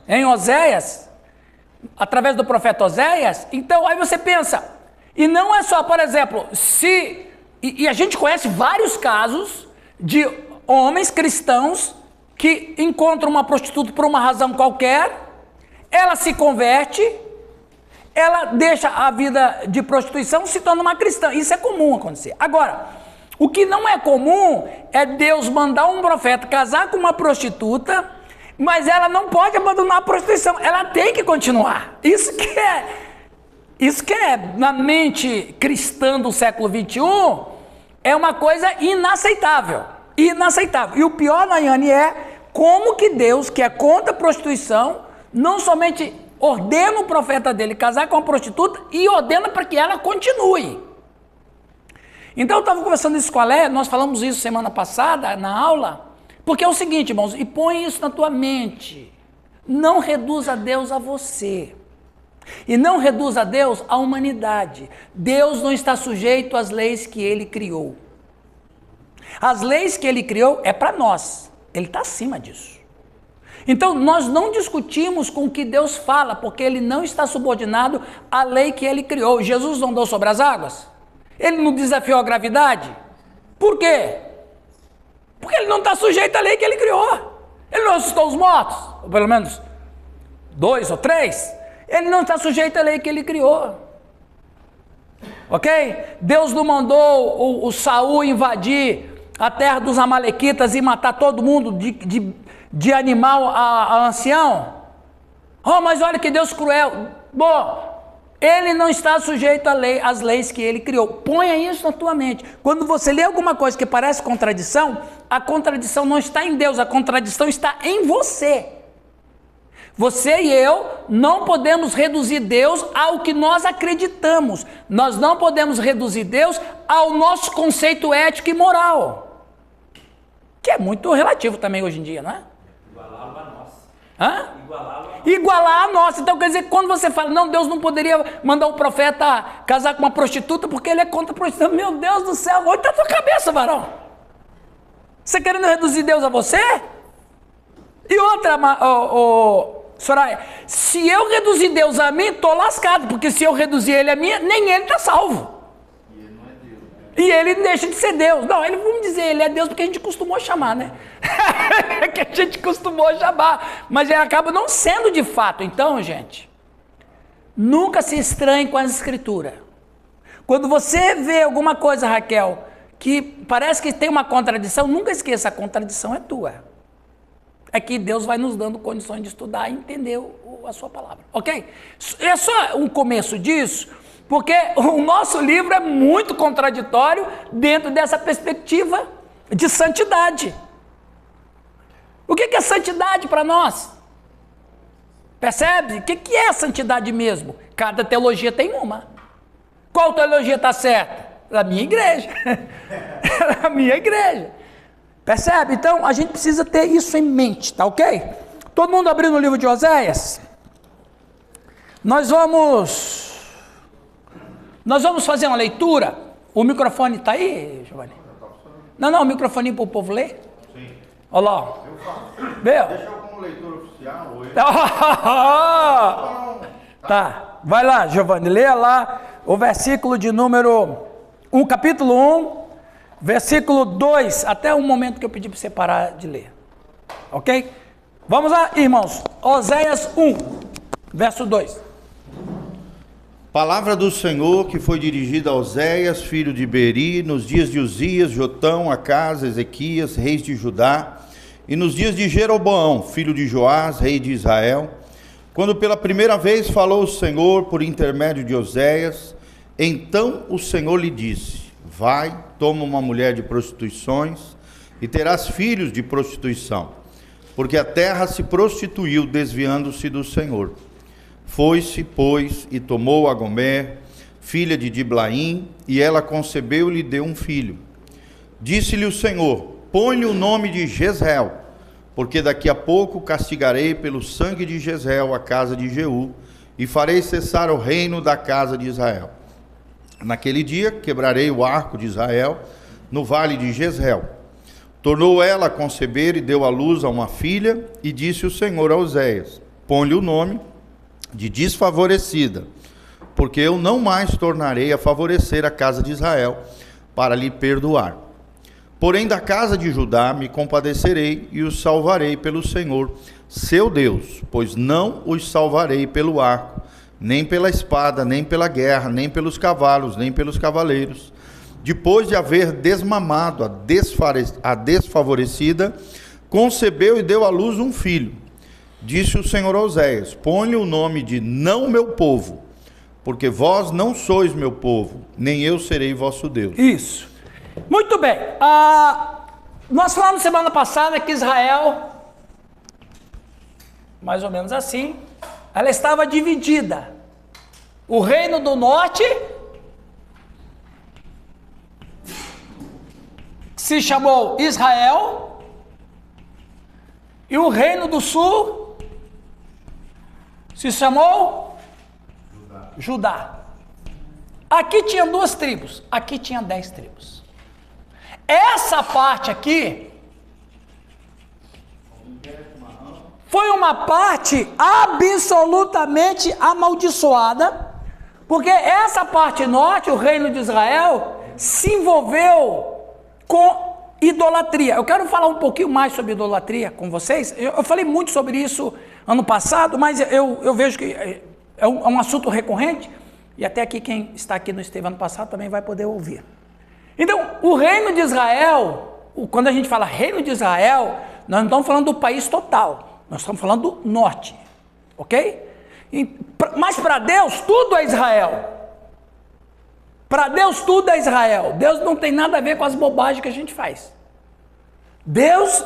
em Oséias, através do profeta Oséias. Então aí você pensa, e não é só, por exemplo, e a gente conhece vários casos de homens cristãos que encontram uma prostituta por uma razão qualquer, ela se converte, ela deixa a vida de prostituição, se torna uma cristã. Isso é comum acontecer. Agora, o que não é comum é Deus mandar um profeta casar com uma prostituta, mas ela não pode abandonar a prostituição, ela tem que continuar. Isso que é na mente cristã do século XXI, é uma coisa inaceitável. Inaceitável. E o pior, Nayane, é como que Deus, que é contra a prostituição, não somente ordena o profeta dele casar com a prostituta e ordena para que ela continue. Então eu estava conversando isso com a Léa, nós falamos isso semana passada na aula, porque é o seguinte, irmãos, e põe isso na tua mente, não reduza Deus a você, e não reduza Deus à humanidade. Deus não está sujeito às leis que Ele criou. As leis que Ele criou é para nós, Ele está acima disso. Então nós não discutimos com o que Deus fala, porque Ele não está subordinado à lei que Ele criou. Jesus não andou sobre as águas? Ele não desafiou a gravidade? Por quê? Porque Ele não está sujeito à lei que Ele criou. Ele não ressuscitou os mortos, ou pelo menos 2 ou 3. Ele não está sujeito à lei que Ele criou. Ok? Deus não mandou o Saul invadir a terra dos amalequitas e matar todo mundo de animal a ancião. Oh, mas olha que Deus cruel. Bom, Ele não está sujeito às leis que Ele criou. Ponha isso na tua mente. Quando você lê alguma coisa que parece contradição, a contradição não está em Deus, a contradição está em você. Você e eu não podemos reduzir Deus ao que nós acreditamos. Nós não podemos reduzir Deus ao nosso conceito ético e moral. Que é muito relativo também hoje em dia, não é? Igualá-lo a nós. Hã? Igualá-lo a nós. Igualar a nossa. Então quer dizer que quando você fala, não, Deus não poderia mandar um profeta casar com uma prostituta porque ele é contra a prostituição. Meu Deus do céu, onde está a tua cabeça, varão? Você querendo reduzir Deus a você? E outra, Soraya, se eu reduzir Deus a mim, estou lascado, porque se eu reduzir Ele a mim, nem Ele está salvo. E Ele não é Deus, né? E Ele deixa de ser Deus. Não, vamos dizer, Ele é Deus porque a gente costumou chamar, né? Que a gente costumou chamar, mas Ele acaba não sendo de fato. Então, gente, nunca se estranhe com as escrituras. Quando você vê alguma coisa, Raquel, que parece que tem uma contradição, nunca esqueça, a contradição é tua. É que Deus vai nos dando condições de estudar e entender a sua palavra, ok? É só um começo disso, porque o nosso livro é muito contraditório dentro dessa perspectiva de santidade. O que é santidade para nós? Percebe? O que é santidade mesmo? Cada teologia tem uma. Qual teologia está certa? A minha igreja. A minha igreja. Percebe? Então, a gente precisa ter isso em mente, tá ok? Todo mundo abrindo o livro de Oséias? Nós vamos fazer uma leitura. O microfone está aí, Giovanni? Não, o microfone para o povo ler? Sim. Olha lá. Eu faço. Viu? Deixa eu como leitor oficial hoje. Tá, vai lá, Giovanni, leia lá o versículo de número 1, capítulo 1, versículo 2, até o momento que eu pedi para você parar de ler, ok? Vamos lá, irmãos, Oséias 1, verso 2. Palavra do Senhor que foi dirigida a Oséias, filho de Beri, nos dias de Uzias, Jotão, Acás, Ezequias, reis de Judá, e nos dias de Jeroboão, filho de Joás, rei de Israel, quando pela primeira vez falou o Senhor por intermédio de Oséias. Então o Senhor lhe disse: vai, toma uma mulher de prostituições e terás filhos de prostituição, porque a terra se prostituiu, desviando-se do Senhor. Foi-se, pois, e tomou a Gomer, filha de Diblaim, e ela concebeu e lhe deu um filho. Disse-lhe o Senhor: põe-lhe o nome de Jezreel, porque daqui a pouco castigarei pelo sangue de Jezreel a casa de Jeú, e farei cessar o reino da casa de Israel. Naquele dia quebrarei o arco de Israel no vale de Jezreel. Tornou ela a conceber e deu à luz a uma filha, e disse o Senhor a Oséias: põe-lhe o nome de desfavorecida, porque eu não mais tornarei a favorecer a casa de Israel para lhe perdoar. Porém, da casa de Judá me compadecerei e os salvarei pelo Senhor, seu Deus, pois não os salvarei pelo arco, nem pela espada, nem pela guerra, nem pelos cavalos, nem pelos cavaleiros. Depois de haver desmamado a desfavorecida, concebeu e deu à luz um filho. Disse o Senhor a Oséias: põe-lhe o nome de não meu povo, porque vós não sois meu povo, nem eu serei vosso Deus. Isso. Muito bem. Nós falamos semana passada que Israel, mais ou menos assim, ela estava dividida. O reino do norte se chamou Israel, e o reino do sul se chamou Judá. Aqui tinha 2 tribos, aqui tinha 10 tribos. Essa parte aqui foi uma parte absolutamente amaldiçoada, porque essa parte norte, o reino de Israel, se envolveu com idolatria. Eu quero falar um pouquinho mais sobre idolatria com vocês. Eu falei muito sobre isso ano passado, mas eu vejo que é um assunto recorrente, e até aqui quem está aqui no esteve ano passado também vai poder ouvir. Então, o reino de Israel, quando a gente fala reino de Israel, nós não estamos falando do país total, nós estamos falando do norte, ok? Mas para Deus tudo é Israel. Para Deus tudo é Israel. Deus não tem nada a ver com as bobagens que a gente faz. Deus,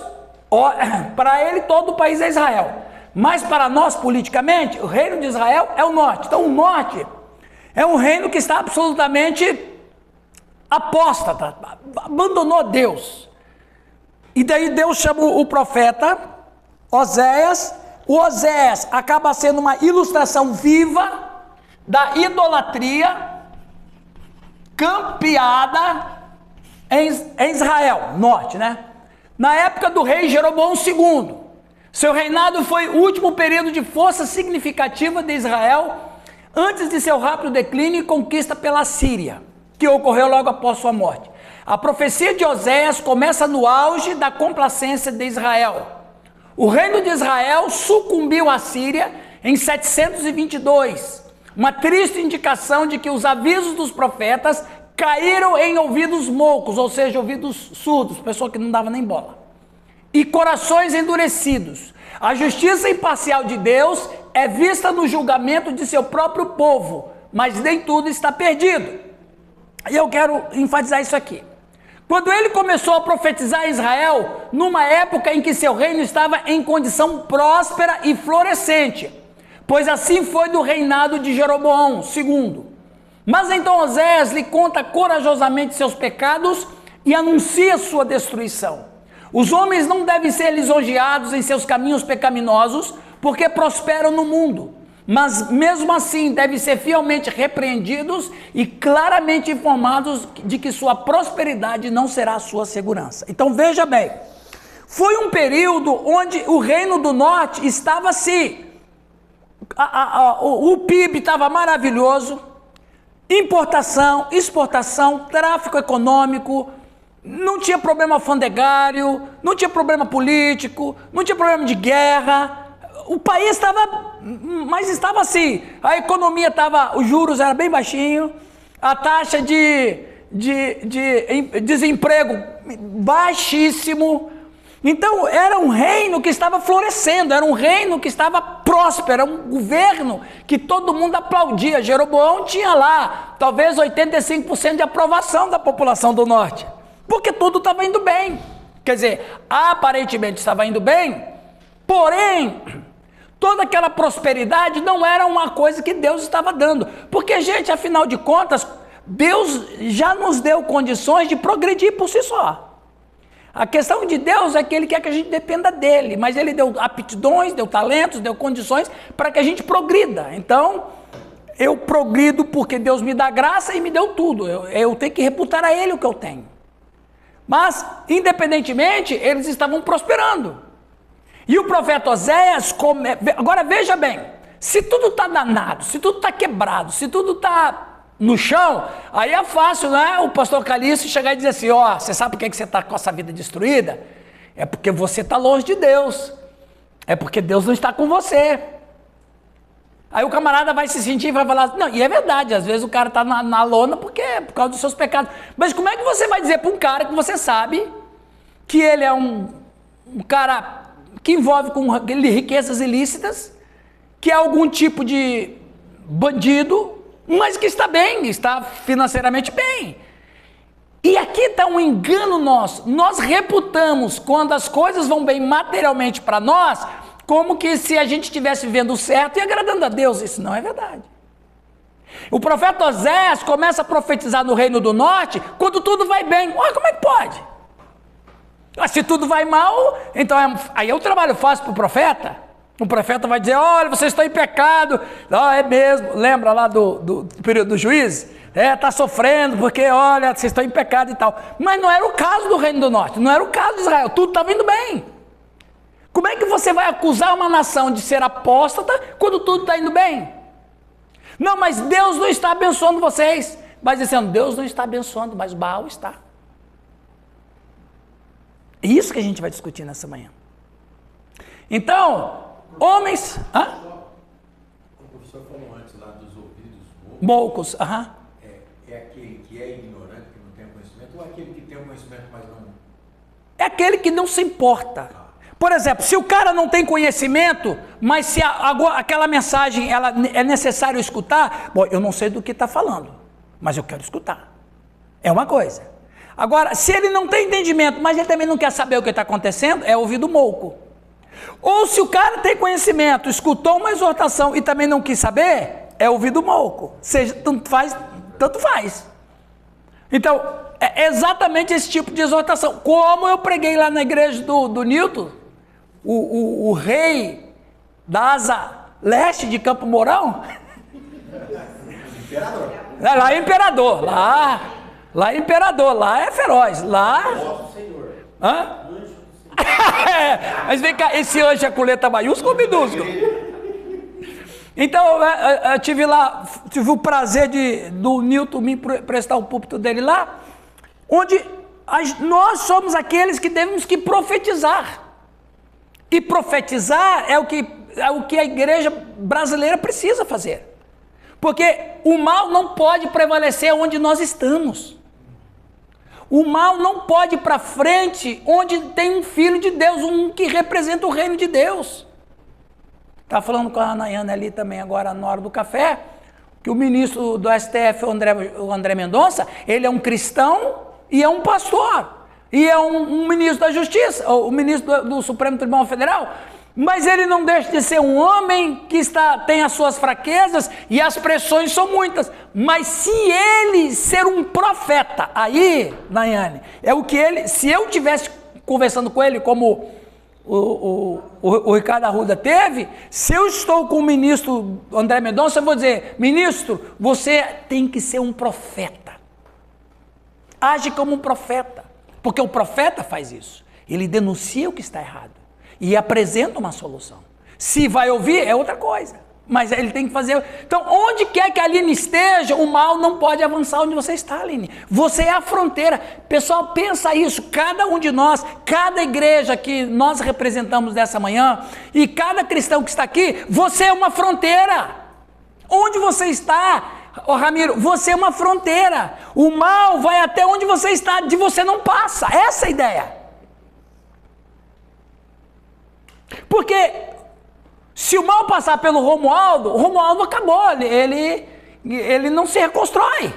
para ele todo o país é Israel. Mas para nós politicamente, o reino de Israel é o norte. Então o norte é um reino que está absolutamente apóstata, abandonou Deus. E daí Deus chama o profeta Oséias. O Oséias acaba sendo uma ilustração viva da idolatria campeada em Israel, norte, né? Na época do rei Jeroboão II. Seu reinado foi o último período de força significativa de Israel, antes de seu rápido declínio e conquista pela Síria, que ocorreu logo após sua morte. A profecia de Oséias começa no auge da complacência de Israel. O reino de Israel sucumbiu à Síria em 722, uma triste indicação de que os avisos dos profetas caíram em ouvidos moucos, ou seja, ouvidos surdos, pessoa que não dava nem bola, e corações endurecidos. A justiça imparcial de Deus é vista no julgamento de seu próprio povo, mas nem tudo está perdido. E eu quero enfatizar isso aqui. Quando ele começou a profetizar em Israel, numa época em que seu reino estava em condição próspera e florescente, pois assim foi do reinado de Jeroboão II. Mas então Oséias lhe conta corajosamente seus pecados e anuncia sua destruição. Os homens não devem ser lisonjeados em seus caminhos pecaminosos, porque prosperam no mundo, mas mesmo assim devem ser fielmente repreendidos e claramente informados de que sua prosperidade não será a sua segurança. Então veja bem, foi um período onde o reino do norte estava assim, o PIB estava maravilhoso, importação, exportação, tráfico econômico, não tinha problema alfandegário, não tinha problema político, não tinha problema de guerra. O país estava assim, a economia estava, os juros eram bem baixinho, a taxa de desemprego baixíssimo. Então era um reino que estava florescendo, era um reino que estava próspero, era um governo que todo mundo aplaudia. Jeroboão tinha lá talvez 85% de aprovação da população do norte, porque tudo estava indo bem. Quer dizer, aparentemente estava indo bem, porém toda aquela prosperidade não era uma coisa que Deus estava dando, porque, gente, afinal de contas, Deus já nos deu condições de progredir por si só. A questão de Deus é que Ele quer que a gente dependa dele, mas Ele deu aptidões, deu talentos, deu condições para que a gente progrida. Então, eu progrido porque Deus me dá graça e me deu tudo. Eu tenho que reputar a Ele o que eu tenho. Mas, independentemente, eles estavam prosperando. E o profeta Oséias, agora veja bem, se tudo está danado, se tudo está quebrado, se tudo está no chão, aí é fácil, né? O pastor Calixto chegar e dizer assim, ó, você sabe por que você está com essa vida destruída? É porque você está longe de Deus, é porque Deus não está com você. Aí o camarada vai se sentir e vai falar, não, e é verdade, às vezes o cara está na lona por causa dos seus pecados. Mas como é que você vai dizer para um cara que você sabe que ele é um cara que envolve com riquezas ilícitas, que é algum tipo de bandido, mas que está bem, está financeiramente bem. E aqui está um engano nosso. Nós reputamos, quando as coisas vão bem materialmente para nós, como que se a gente estivesse vivendo certo e agradando a Deus. Isso não é verdade. O profeta Oséias começa a profetizar no Reino do Norte quando tudo vai bem. Olha, como é que pode? Se tudo vai mal, então aí é um trabalho fácil para o profeta. O profeta vai dizer, olha, vocês estão em pecado. É mesmo, lembra lá do período do juiz? Está sofrendo porque, olha, vocês estão em pecado e tal. Mas não era o caso do Reino do Norte, não era o caso de Israel, tudo estava indo bem. Como é que você vai acusar uma nação de ser apóstata quando tudo está indo bem? Não, mas Deus não está abençoando vocês. Mas dizendo, Deus não está abençoando, mas Baal está. É isso que a gente vai discutir nessa manhã. Então, homens... O professor falou antes lá dos ouvidos moucos, É aquele que é ignorante, que não tem conhecimento, ou aquele que tem o conhecimento, mas não... É aquele que não se importa. Por exemplo, se o cara não tem conhecimento, mas se aquela mensagem ela é necessário escutar, bom, eu não sei do que está falando, mas eu quero escutar. É uma coisa. Agora, se ele não tem entendimento, mas ele também não quer saber o que está acontecendo, é ouvido mouco. Ou se o cara tem conhecimento, escutou uma exortação e também não quis saber, é ouvido mouco. Seja, tanto faz. Então, é exatamente esse tipo de exortação. Como eu preguei lá na igreja do Newton, o rei da asa leste de Campo Mourão. Imperador. Lá é imperador. Lá é imperador. Lá é feroz. Lá... Hã? Mas vem cá, esse anjo é coleta maiúsculo ou minúsculo? Então, eu tive o prazer do Newton me prestar o púlpito dele lá, onde nós somos aqueles que temos que profetizar. E profetizar é o que a igreja brasileira precisa fazer. Porque o mal não pode prevalecer onde nós estamos. O mal não pode ir para frente onde tem um filho de Deus, um que representa o reino de Deus. Estava falando com a Nayane ali também agora na hora do café, que o ministro do STF, o André Mendonça, ele é um cristão e é um pastor. E é um ministro da Justiça, o ministro do Supremo Tribunal Federal, mas ele não deixa de ser um homem que tem as suas fraquezas e as pressões são muitas. Mas se ele ser um profeta, aí, Nayane, é o que ele, se eu tivesse conversando com ele como o Ricardo Arruda teve, se eu estou com o ministro André Mendonça, eu vou dizer, ministro, você tem que ser um profeta. Age como um profeta. Porque o profeta faz isso. Ele denuncia o que está errado e apresenta uma solução. Se vai ouvir, é outra coisa. Mas ele tem que fazer... Então, onde quer que a Aline esteja, o mal não pode avançar onde você está, Aline. Você é a fronteira. Pessoal, pensa isso. Cada um de nós, cada igreja que nós representamos dessa manhã e cada cristão que está aqui, você é uma fronteira. Onde você está... Ramiro, você é uma fronteira. O mal vai até onde você está, de você não passa. Essa é a ideia. Porque se o mal passar pelo Romualdo, o Romualdo acabou. Ele não se reconstrói.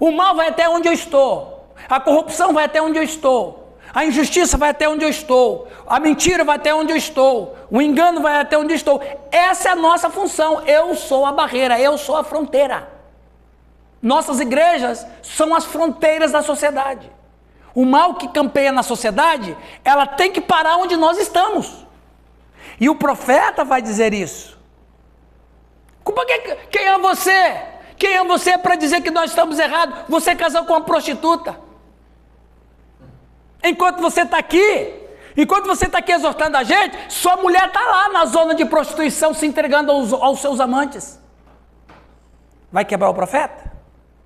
O mal vai até onde eu estou. A corrupção vai até onde eu estou. A injustiça vai até onde eu estou. A mentira vai até onde eu estou. O engano vai até onde eu estou. Essa é a nossa função. Eu sou a barreira, eu sou a fronteira. Nossas igrejas são as fronteiras da sociedade. O mal que campeia na sociedade, ela tem que parar onde nós estamos. E o profeta vai dizer isso. Quem é você? Quem é você para dizer que nós estamos errados? Você casou com uma prostituta. Enquanto você está aqui, Enquanto você está aqui exortando a gente, sua mulher está lá na zona de prostituição se entregando aos seus amantes. Vai quebrar o profeta?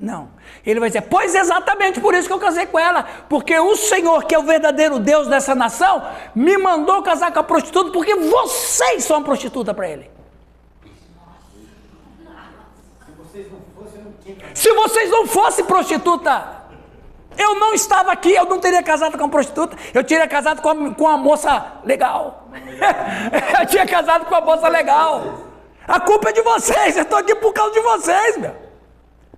Não. Ele vai dizer, pois exatamente por isso que eu casei com ela, porque o Senhor, que é o verdadeiro Deus dessa nação, me mandou casar com a prostituta, porque vocês são uma prostituta para ele. Se vocês não fossem prostituta, eu não estava aqui, eu não teria casado com uma prostituta, eu teria casado com uma moça legal. Eu tinha casado com uma moça legal. A culpa é de vocês, eu estou aqui por causa de vocês, meu.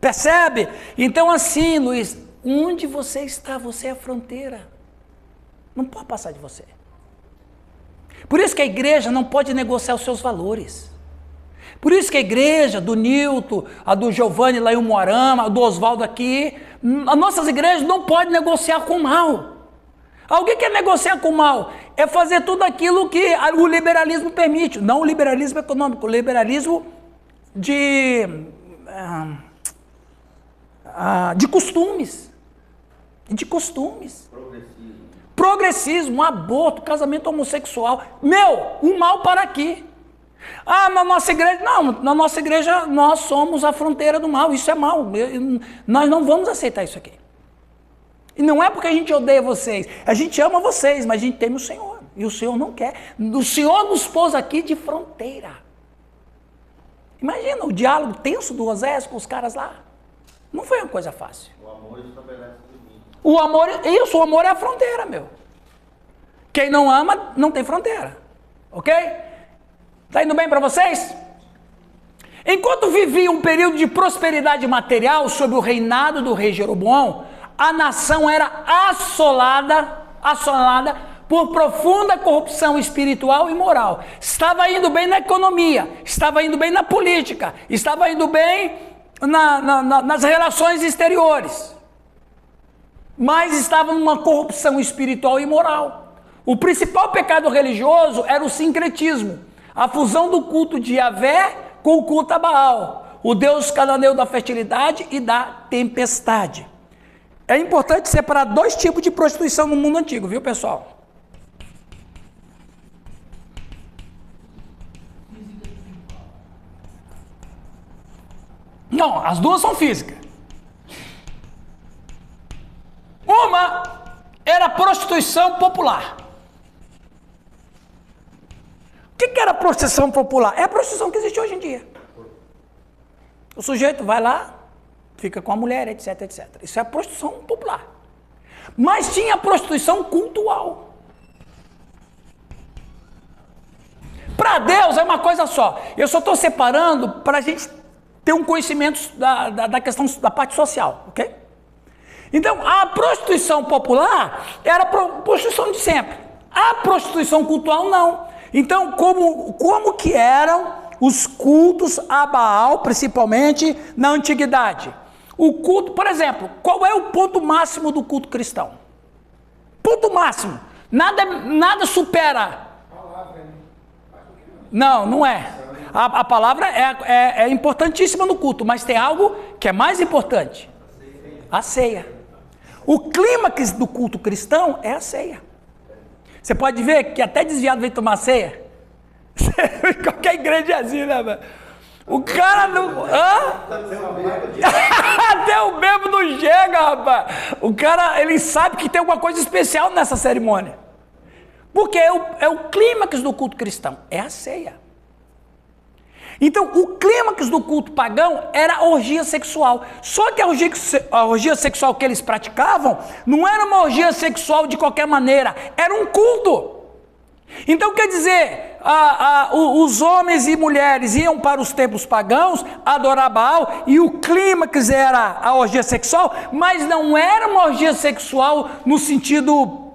Percebe? Então assim, Luiz, onde você está, você é a fronteira. Não pode passar de você. Por isso que a igreja não pode negociar os seus valores. Por isso que a igreja do Nilton, a do Giovanni lá em Umuarama, a do Oswaldo aqui, as nossas igrejas não podem negociar com o mal. Alguém quer negociar com o mal? É fazer tudo aquilo que o liberalismo permite. Não o liberalismo econômico, o liberalismo de costumes. De costumes. Progressismo, aborto, casamento homossexual. O mal para aqui. Na nossa igreja, não, na nossa igreja nós somos a fronteira do mal, isso é mal, nós não vamos aceitar isso aqui. E não é porque a gente odeia vocês, a gente ama vocês, mas a gente teme o Senhor, e o Senhor não quer. O Senhor nos pôs aqui de fronteira. Imagina o diálogo tenso do Oséias com os caras lá. Não foi uma coisa fácil. O amor estabelece limite. O amor é a fronteira, meu. Quem não ama, não tem fronteira. Ok? Está indo bem para vocês? Enquanto vivia um período de prosperidade material sob o reinado do rei Jeroboão, a nação era assolada por profunda corrupção espiritual e moral. Estava indo bem na economia, estava indo bem na política, estava indo bem nas relações exteriores, mas estava numa corrupção espiritual e moral. O principal pecado religioso era o sincretismo, a fusão do culto de Yahvé com o culto a Baal, o deus cananeu da fertilidade e da tempestade. É importante separar dois tipos de prostituição no mundo antigo, viu, pessoal? Não, as duas são físicas. Uma era prostituição popular. O que era prostituição popular? É a prostituição que existe hoje em dia. O sujeito vai lá, fica com a mulher, etc, etc. Isso é a prostituição popular. Mas tinha a prostituição cultural. Para Deus é uma coisa só. Eu só estou separando para a gente ter um conhecimento da questão da parte social, ok? Então, a prostituição popular era a prostituição de sempre. A prostituição cultural não. Então, como que eram os cultos a Baal, principalmente na antiguidade? O culto, por exemplo, qual é o ponto máximo do culto cristão? Ponto máximo. Nada supera. Não é. A palavra é importantíssima no culto, mas tem algo que é mais importante. A ceia. O clímax do culto cristão é a ceia. Você pode ver que até desviado vem tomar ceia. Qualquer igreja é assim, né, mano? O cara não... Até o bêbado não chega, rapaz. O cara, ele sabe que tem alguma coisa especial nessa cerimônia. Porque é o clímax do culto cristão. É a ceia. Então, o clímax do culto pagão era a orgia sexual. Só que a orgia sexual que eles praticavam não era uma orgia sexual de qualquer maneira, era um culto. Então, quer dizer, os homens e mulheres iam para os templos pagãos adorar Baal, e o clímax era a orgia sexual, mas não era uma orgia sexual no sentido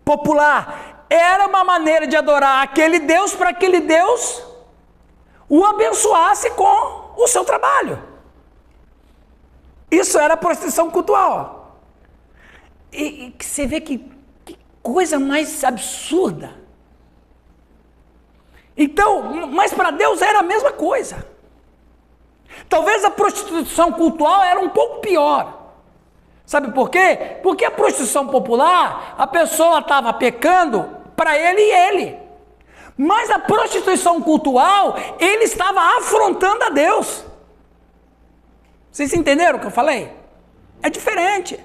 popular. Era uma maneira de adorar aquele Deus para aquele Deus o abençoasse com o seu trabalho. Isso era prostituição cultural. E você vê que coisa mais absurda. Então, mas para Deus era a mesma coisa. Talvez a prostituição cultural era um pouco pior. Sabe por quê? Porque a prostituição popular, a pessoa estava pecando para ele e ele. Mas a prostituição cultual, ele estava afrontando a Deus. Vocês entenderam o que eu falei? É diferente.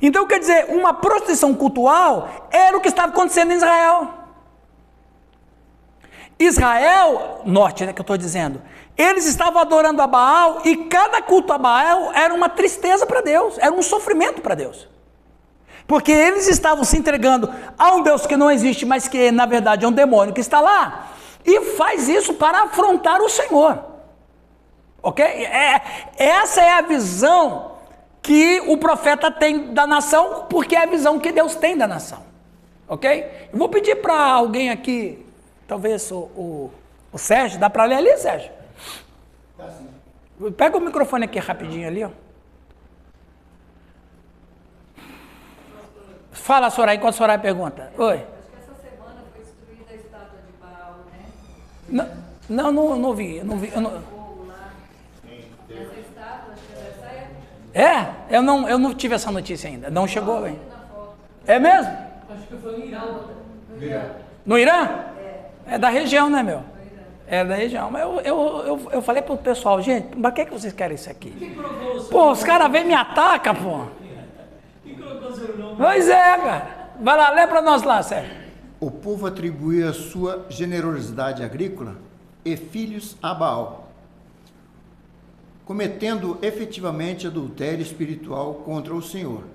Então, quer dizer, uma prostituição cultual era o que estava acontecendo em Israel. Israel, norte, né, que eu estou dizendo, eles estavam adorando a Baal e cada culto a Baal era uma tristeza para Deus, era um sofrimento para Deus. Porque eles estavam se entregando a um Deus que não existe, mas que na verdade é um demônio que está lá, e faz isso para afrontar o Senhor. Ok? Essa é a visão que o profeta tem da nação, porque é a visão que Deus tem da nação. Ok? Eu vou pedir para alguém aqui, talvez o Sérgio, dá para ler ali, Sérgio? Pega o microfone aqui rapidinho ali, ó. Fala, Soraya, enquanto a Soraya pergunta. Oi. Acho que essa semana foi destruída a estátua de Baal, né? Não vi. Fogo lá. Essa estátua, acho que é dessa época. Eu não tive essa notícia ainda. Não chegou, hein? É mesmo? Acho que foi no Irã. No Irã? É da região, né, meu? É da região. Mas eu falei pro pessoal, gente, pra que vocês querem isso aqui? Pô, os caras vêm e me atacam, pô. Pois é, cara. Vai lá, lê para nós lá, Sérgio. O povo atribuía sua generosidade agrícola e filhos a Baal, cometendo efetivamente adultério espiritual contra o Senhor,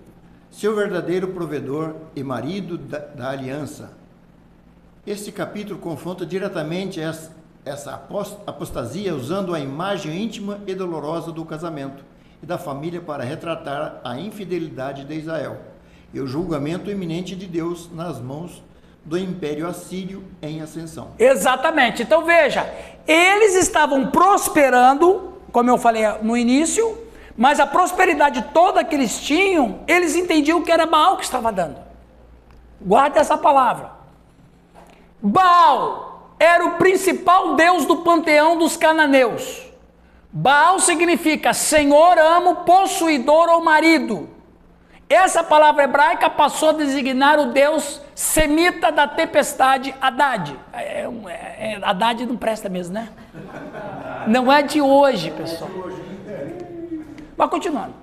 seu verdadeiro provedor e marido da aliança. Este capítulo confronta diretamente essa apostasia usando a imagem íntima e dolorosa do casamento e da família para retratar a infidelidade de Israel e o julgamento iminente de Deus nas mãos do Império Assírio em ascensão. Exatamente. Então veja, eles estavam prosperando, como eu falei no início, mas a prosperidade toda que eles tinham, eles entendiam que era Baal que estava dando. Guarda essa palavra. Baal era o principal deus do panteão dos cananeus. Baal significa Senhor, amo, possuidor ou marido. Essa palavra hebraica passou a designar o deus semita da tempestade, Haddad. Haddad não presta mesmo, né? Não é de hoje, pessoal. Mas continuando.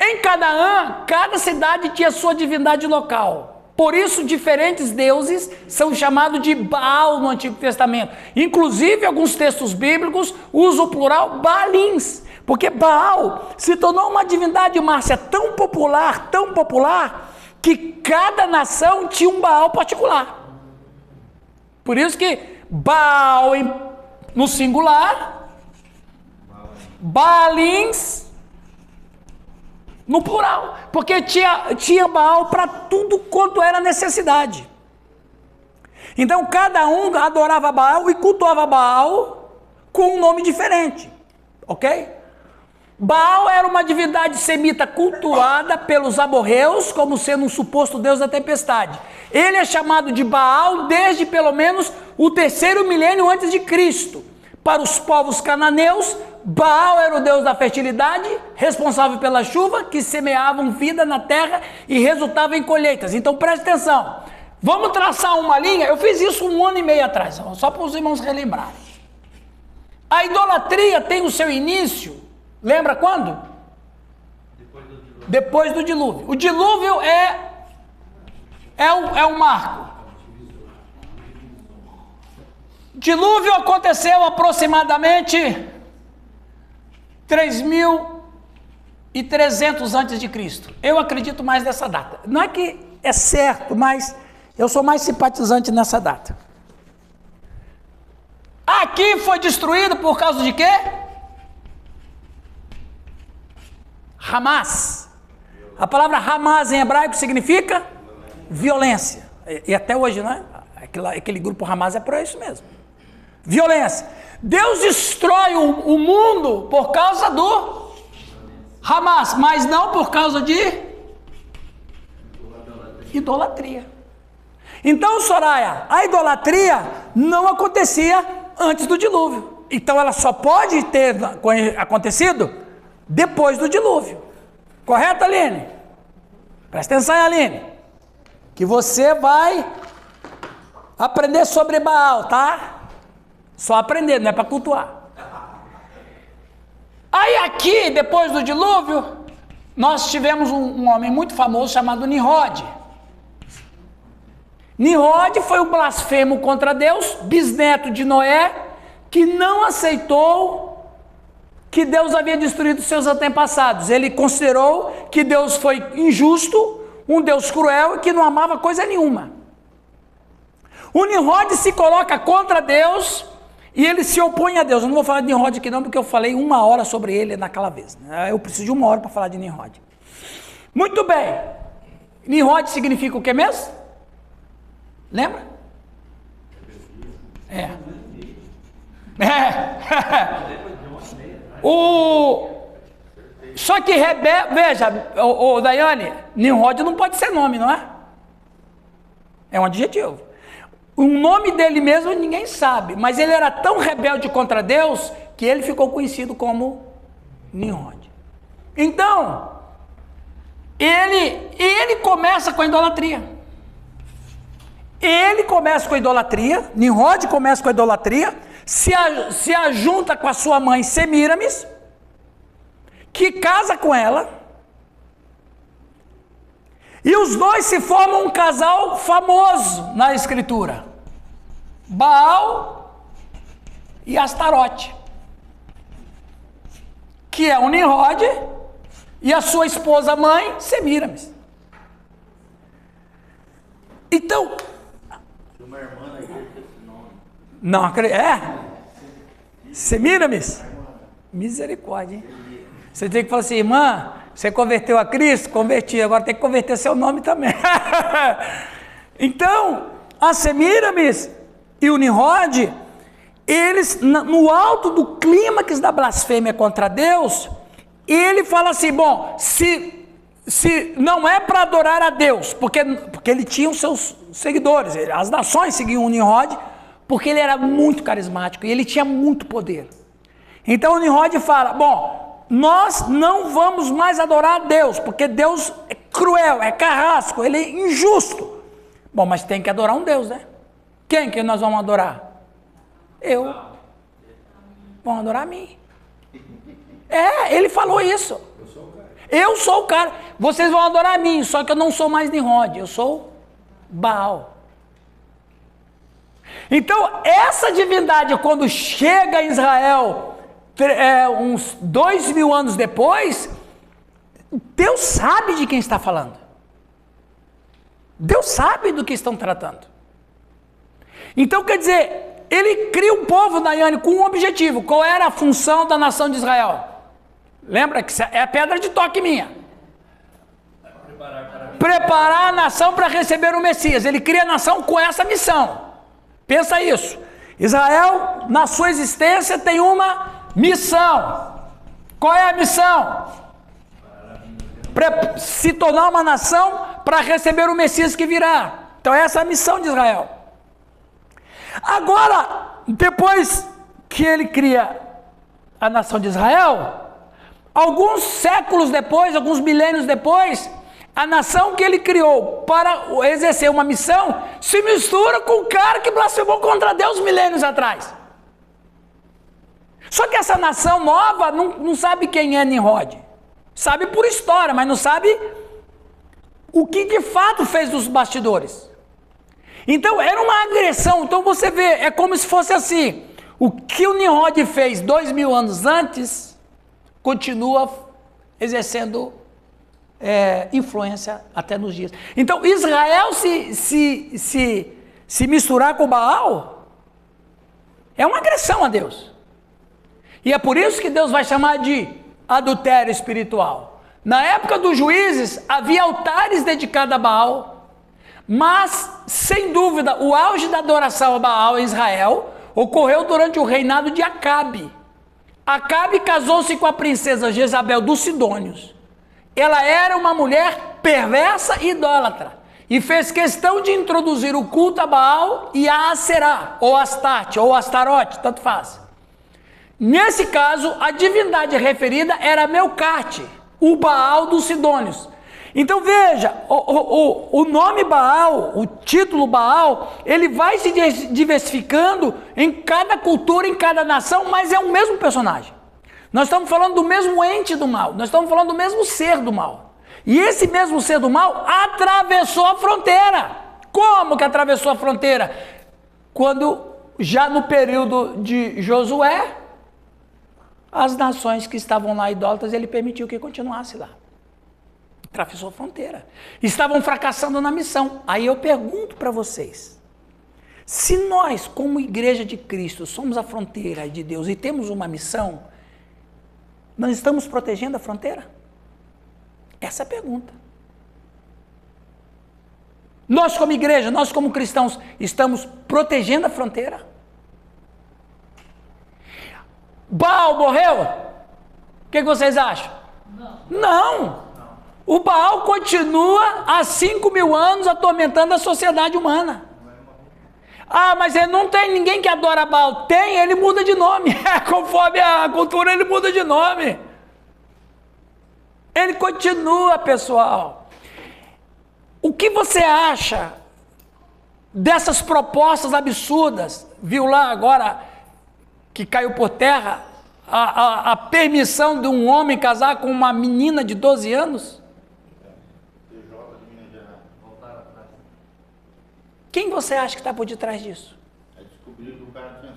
Em Canaã, cada cidade tinha sua divindade local. Por isso, diferentes deuses são chamados de Baal no Antigo Testamento. Inclusive, alguns textos bíblicos usam o plural Baalins. Porque Baal se tornou uma divindade, Márcia, tão popular, que cada nação tinha um Baal particular. Por isso que Baal no singular, Baalins no plural, porque tinha Baal para tudo quanto era necessidade. Então cada um adorava Baal e cultuava Baal com um nome diferente, ok? Baal era uma divindade semita cultuada pelos amorreus como sendo um suposto deus da tempestade. Ele é chamado de Baal desde pelo menos o 3º milênio antes de Cristo. Para os povos cananeus, Baal era o deus da fertilidade, responsável pela chuva, que semeavam vida na terra e resultava em colheitas. Então preste atenção, vamos traçar uma linha. Eu fiz isso 1 ano e meio atrás, só para os irmãos relembrarem. A idolatria tem o seu início, lembra quando? Depois do dilúvio. O dilúvio é um marco. Dilúvio aconteceu aproximadamente 3.300 antes de Cristo. Eu acredito mais nessa data. Não é que é certo, mas eu sou mais simpatizante nessa data. Aqui foi destruído por causa de quê? Hamas. A palavra Hamas em hebraico significa violência. E até hoje, não é? Aquele grupo Hamas é por isso mesmo. Violência. Deus destrói o mundo por causa do Hamas, mas não por causa de idolatria. Então, Soraya, a idolatria não acontecia antes do dilúvio. Então ela só pode ter acontecido depois do dilúvio. Correto, Aline? Presta atenção, Aline. que você vai aprender sobre Baal, tá? Só aprender, não é para cultuar. Aí aqui, depois do dilúvio, nós tivemos um homem muito famoso chamado Nimrod. Nimrod foi um blasfemo contra Deus, bisneto de Noé, que não aceitou que Deus havia destruído seus antepassados. Ele considerou que Deus foi injusto, um Deus cruel e que não amava coisa nenhuma. O Nimrod se coloca contra Deus e ele se opõe a Deus. Eu não vou falar de Nimrod aqui não, porque eu falei 1 hora sobre ele naquela vez. Eu preciso de 1 hora para falar de Nimrod. Muito bem. Nimrod significa o que mesmo? Lembra? Só que veja, Daiane, Nimrod não pode ser nome, não é? É um adjetivo. O nome dele mesmo ninguém sabe, mas ele era tão rebelde contra Deus que ele ficou conhecido como Nimrod. Então, ele começa com a idolatria. Nimrod começa com a idolatria, se ajunta com a sua mãe Semíramis, que casa com ela, e os dois se formam um casal famoso na escritura, Baal e Astarote, que é o Nimrod e a sua esposa mãe Semíramis. Então, uma irmã na igreja com esse nome. Não acredito. Semíramis? Misericórdia, hein? Você tem que falar assim, irmã, você converteu a Cristo? Converti, agora tem que converter seu nome também. Então, a Semíramis e o Nimrod, eles, no alto do clímax da blasfêmia contra Deus, ele fala assim, bom, se não é para adorar a Deus, porque ele tinha os seus seguidores, as nações seguiam o Nimrod, porque ele era muito carismático e ele tinha muito poder. Então o Nimrod fala, bom, nós não vamos mais adorar a Deus, porque Deus é cruel, é carrasco, ele é injusto. Bom, mas tem que adorar um Deus, né? Quem que nós vamos adorar? Eu. Vamos adorar a mim. Ele falou isso. Eu sou o cara. Vocês vão adorar a mim, só que eu não sou mais Nimrod, eu sou Baal. Então, essa divindade, quando chega em Israel, uns 2000 anos depois, Deus sabe de quem está falando. Deus sabe do que estão tratando. Então, quer dizer, ele cria um povo, Daiane, com um objetivo. Qual era a função da nação de Israel? Lembra que é a pedra de toque minha. Preparar a nação para receber o Messias. Ele cria a nação com essa missão. Pensa isso. Israel, na sua existência, tem uma missão. Qual é a missão? Se tornar uma nação para receber o Messias que virá. Então essa é a missão de Israel. Agora, depois que ele cria a nação de Israel, alguns séculos depois, alguns milênios depois, a nação que ele criou para exercer uma missão se mistura com o cara que blasfemou contra Deus milênios atrás. Só que essa nação nova não sabe quem é Nimrod. Sabe por história, mas não sabe o que de fato fez dos bastidores. Então era uma agressão. Então você vê, é como se fosse assim, o que o Nimrod fez 2000 anos antes, continua exercendo influência até nos dias. Então Israel se misturar com Baal é uma agressão a Deus. E é por isso que Deus vai chamar de adultério espiritual. Na época dos juízes havia altares dedicados a Baal, mas sem dúvida o auge da adoração a Baal em Israel ocorreu durante o reinado de Acabe. Acabe casou-se com a princesa Jezabel dos Sidônios. Ela era uma mulher perversa e idólatra, e fez questão de introduzir o culto a Baal e a Aserá, ou Astarte, ou Astarote, tanto faz. Nesse caso, a divindade referida era Melcarte, o Baal dos Sidônios. Então veja, o nome Baal, o título Baal, ele vai se diversificando em cada cultura, em cada nação, mas é o mesmo personagem. Nós estamos falando do mesmo ente do mal, nós estamos falando do mesmo ser do mal. E esse mesmo ser do mal atravessou a fronteira. Como que atravessou a fronteira? Quando, já no período de Josué, as nações que estavam lá idólatras, ele permitiu que continuasse lá. Atravessou a fronteira. Estavam fracassando na missão. Aí eu pergunto para vocês, se nós, como igreja de Cristo, somos a fronteira de Deus e temos uma missão, nós estamos protegendo a fronteira? Essa é a pergunta. Nós como igreja, nós como cristãos, estamos protegendo a fronteira? Baal morreu? O que vocês acham? Não. O Baal continua há 5.000 anos atormentando a sociedade humana. Ah, mas ele não tem ninguém que adora Baal. Tem, ele muda de nome. Conforme a cultura, ele muda de nome. Ele continua, pessoal. O que você acha dessas propostas absurdas? Viu lá agora que caiu por terra a permissão de um homem casar com uma menina de 12 anos? Quem você acha que está por detrás disso? Descobriu que o cara tinha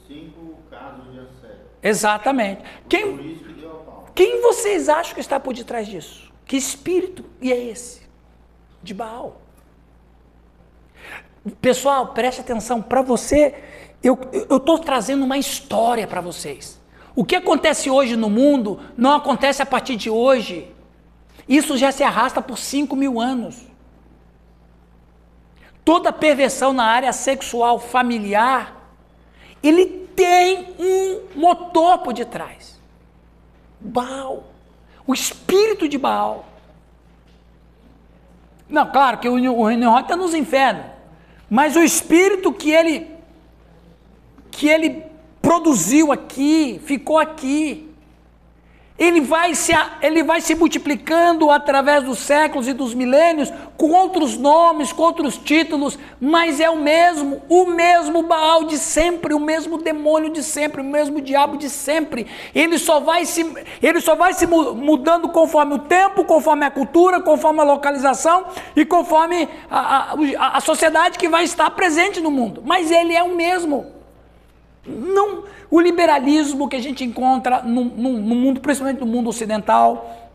5 casos de assédio. Exatamente. Por isso que deu a pau. Quem vocês acham que está por detrás disso? Que espírito é esse? De Baal. Pessoal, preste atenção, para você, eu estou trazendo uma história para vocês. O que acontece hoje no mundo não acontece a partir de hoje. Isso já se arrasta por 5.000 anos. Toda perversão na área sexual familiar, ele tem um motor por detrás. Baal. O espírito de Baal. Não, claro que o Nimrod está nos infernos. Mas o espírito que ele produziu aqui, ficou aqui. Ele vai se multiplicando através dos séculos e dos milênios, com outros nomes, com outros títulos, mas é o mesmo Baal de sempre, o mesmo demônio de sempre, o mesmo diabo de sempre. Ele só vai se mudando conforme o tempo, conforme a cultura, conforme a localização e conforme a sociedade que vai estar presente no mundo. Mas ele é o mesmo. Não, o liberalismo que a gente encontra no mundo, principalmente no mundo ocidental,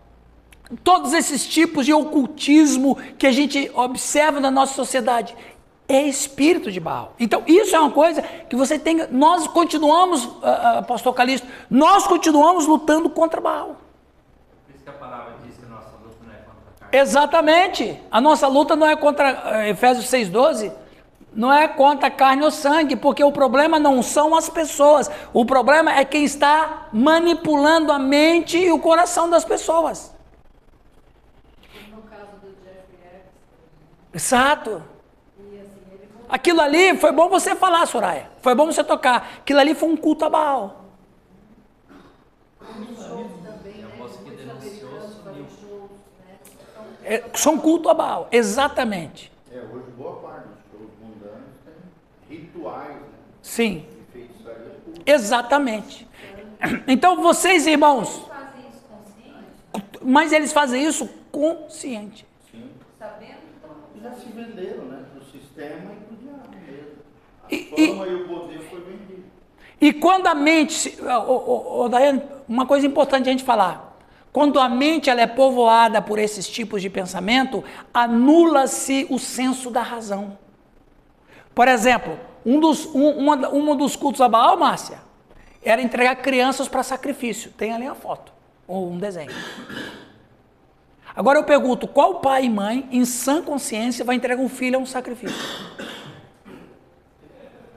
todos esses tipos de ocultismo que a gente observa na nossa sociedade, é espírito de Baal. Então isso é uma coisa que você tem, nós continuamos, pastor Calixto, nós continuamos lutando contra Baal. Por isso que a palavra diz que a nossa luta não é contra a carne. Exatamente, a nossa luta não é contra, Efésios 6,12, não é contra carne ou sangue, porque o problema não são as pessoas, o problema é quem está manipulando a mente e o coração das pessoas. No caso do Jeffrey Epstein. Exato. E assim, ele voltou. Aquilo ali, foi bom você falar, Soraya, foi bom você tocar, aquilo ali foi um culto a Baal. Shows também, né? moça que Muitos denunciou americanos sumiu. fazem shows, né? São culto a Baal, exatamente. Hoje boa parte dos shows mundanos tem rituais, né? Sim, De feitiçaria pública. exatamente. Então vocês, irmãos, Eles fazem isso consciente, mas eles fazem isso consciente. Sim. sabendo que estão. Já se venderam, né? Para o sistema e para o diabo mesmo. A E- fama e o poder foi vendido. E quando a mente, Daiane, uma coisa importante a gente falar, quando a mente ela é povoada por esses tipos de pensamento, anula-se o senso da razão. Por exemplo, um dos cultos a Baal, Márcia, era entregar crianças para sacrifício. Tem ali a foto, ou um desenho. Agora eu pergunto, qual pai e mãe, em sã consciência, vai entregar um filho a um sacrifício?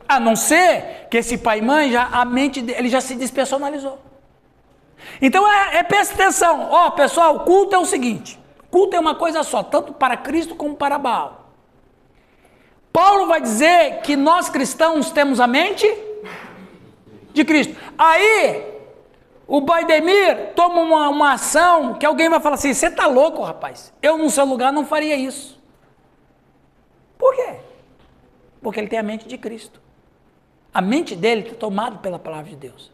A não ser que esse pai e mãe, a mente dele já se despersonalizou. Então, presta atenção. Ó, pessoal, culto é o seguinte. Culto é uma coisa só, tanto para Cristo como para Baal. Paulo vai dizer que nós cristãos temos a mente de Cristo. Aí, o Baidemir toma uma ação que alguém vai falar assim, você está louco, rapaz? Eu no seu lugar não faria isso. Por quê? Porque ele tem a mente de Cristo. A mente dele está tomada pela palavra de Deus.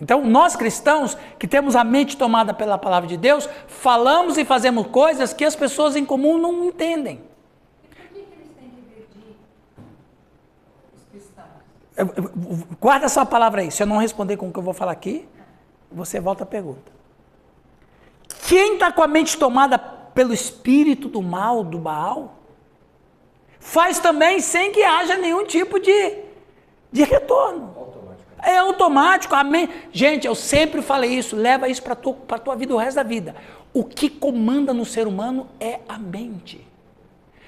Então, nós cristãos, que temos a mente tomada pela palavra de Deus, falamos e fazemos coisas que as pessoas em comum não entendem. E por que eles têm que dividir os cristãos? Guarda essa palavra aí. Se eu não responder com o que eu vou falar aqui, você volta à pergunta. Quem está com a mente tomada pelo espírito do mal, do Baal, faz também sem que haja nenhum tipo de retorno. É automático. Gente, eu sempre falei isso, leva isso para a tua vida o resto da vida. O que comanda no ser humano é a mente.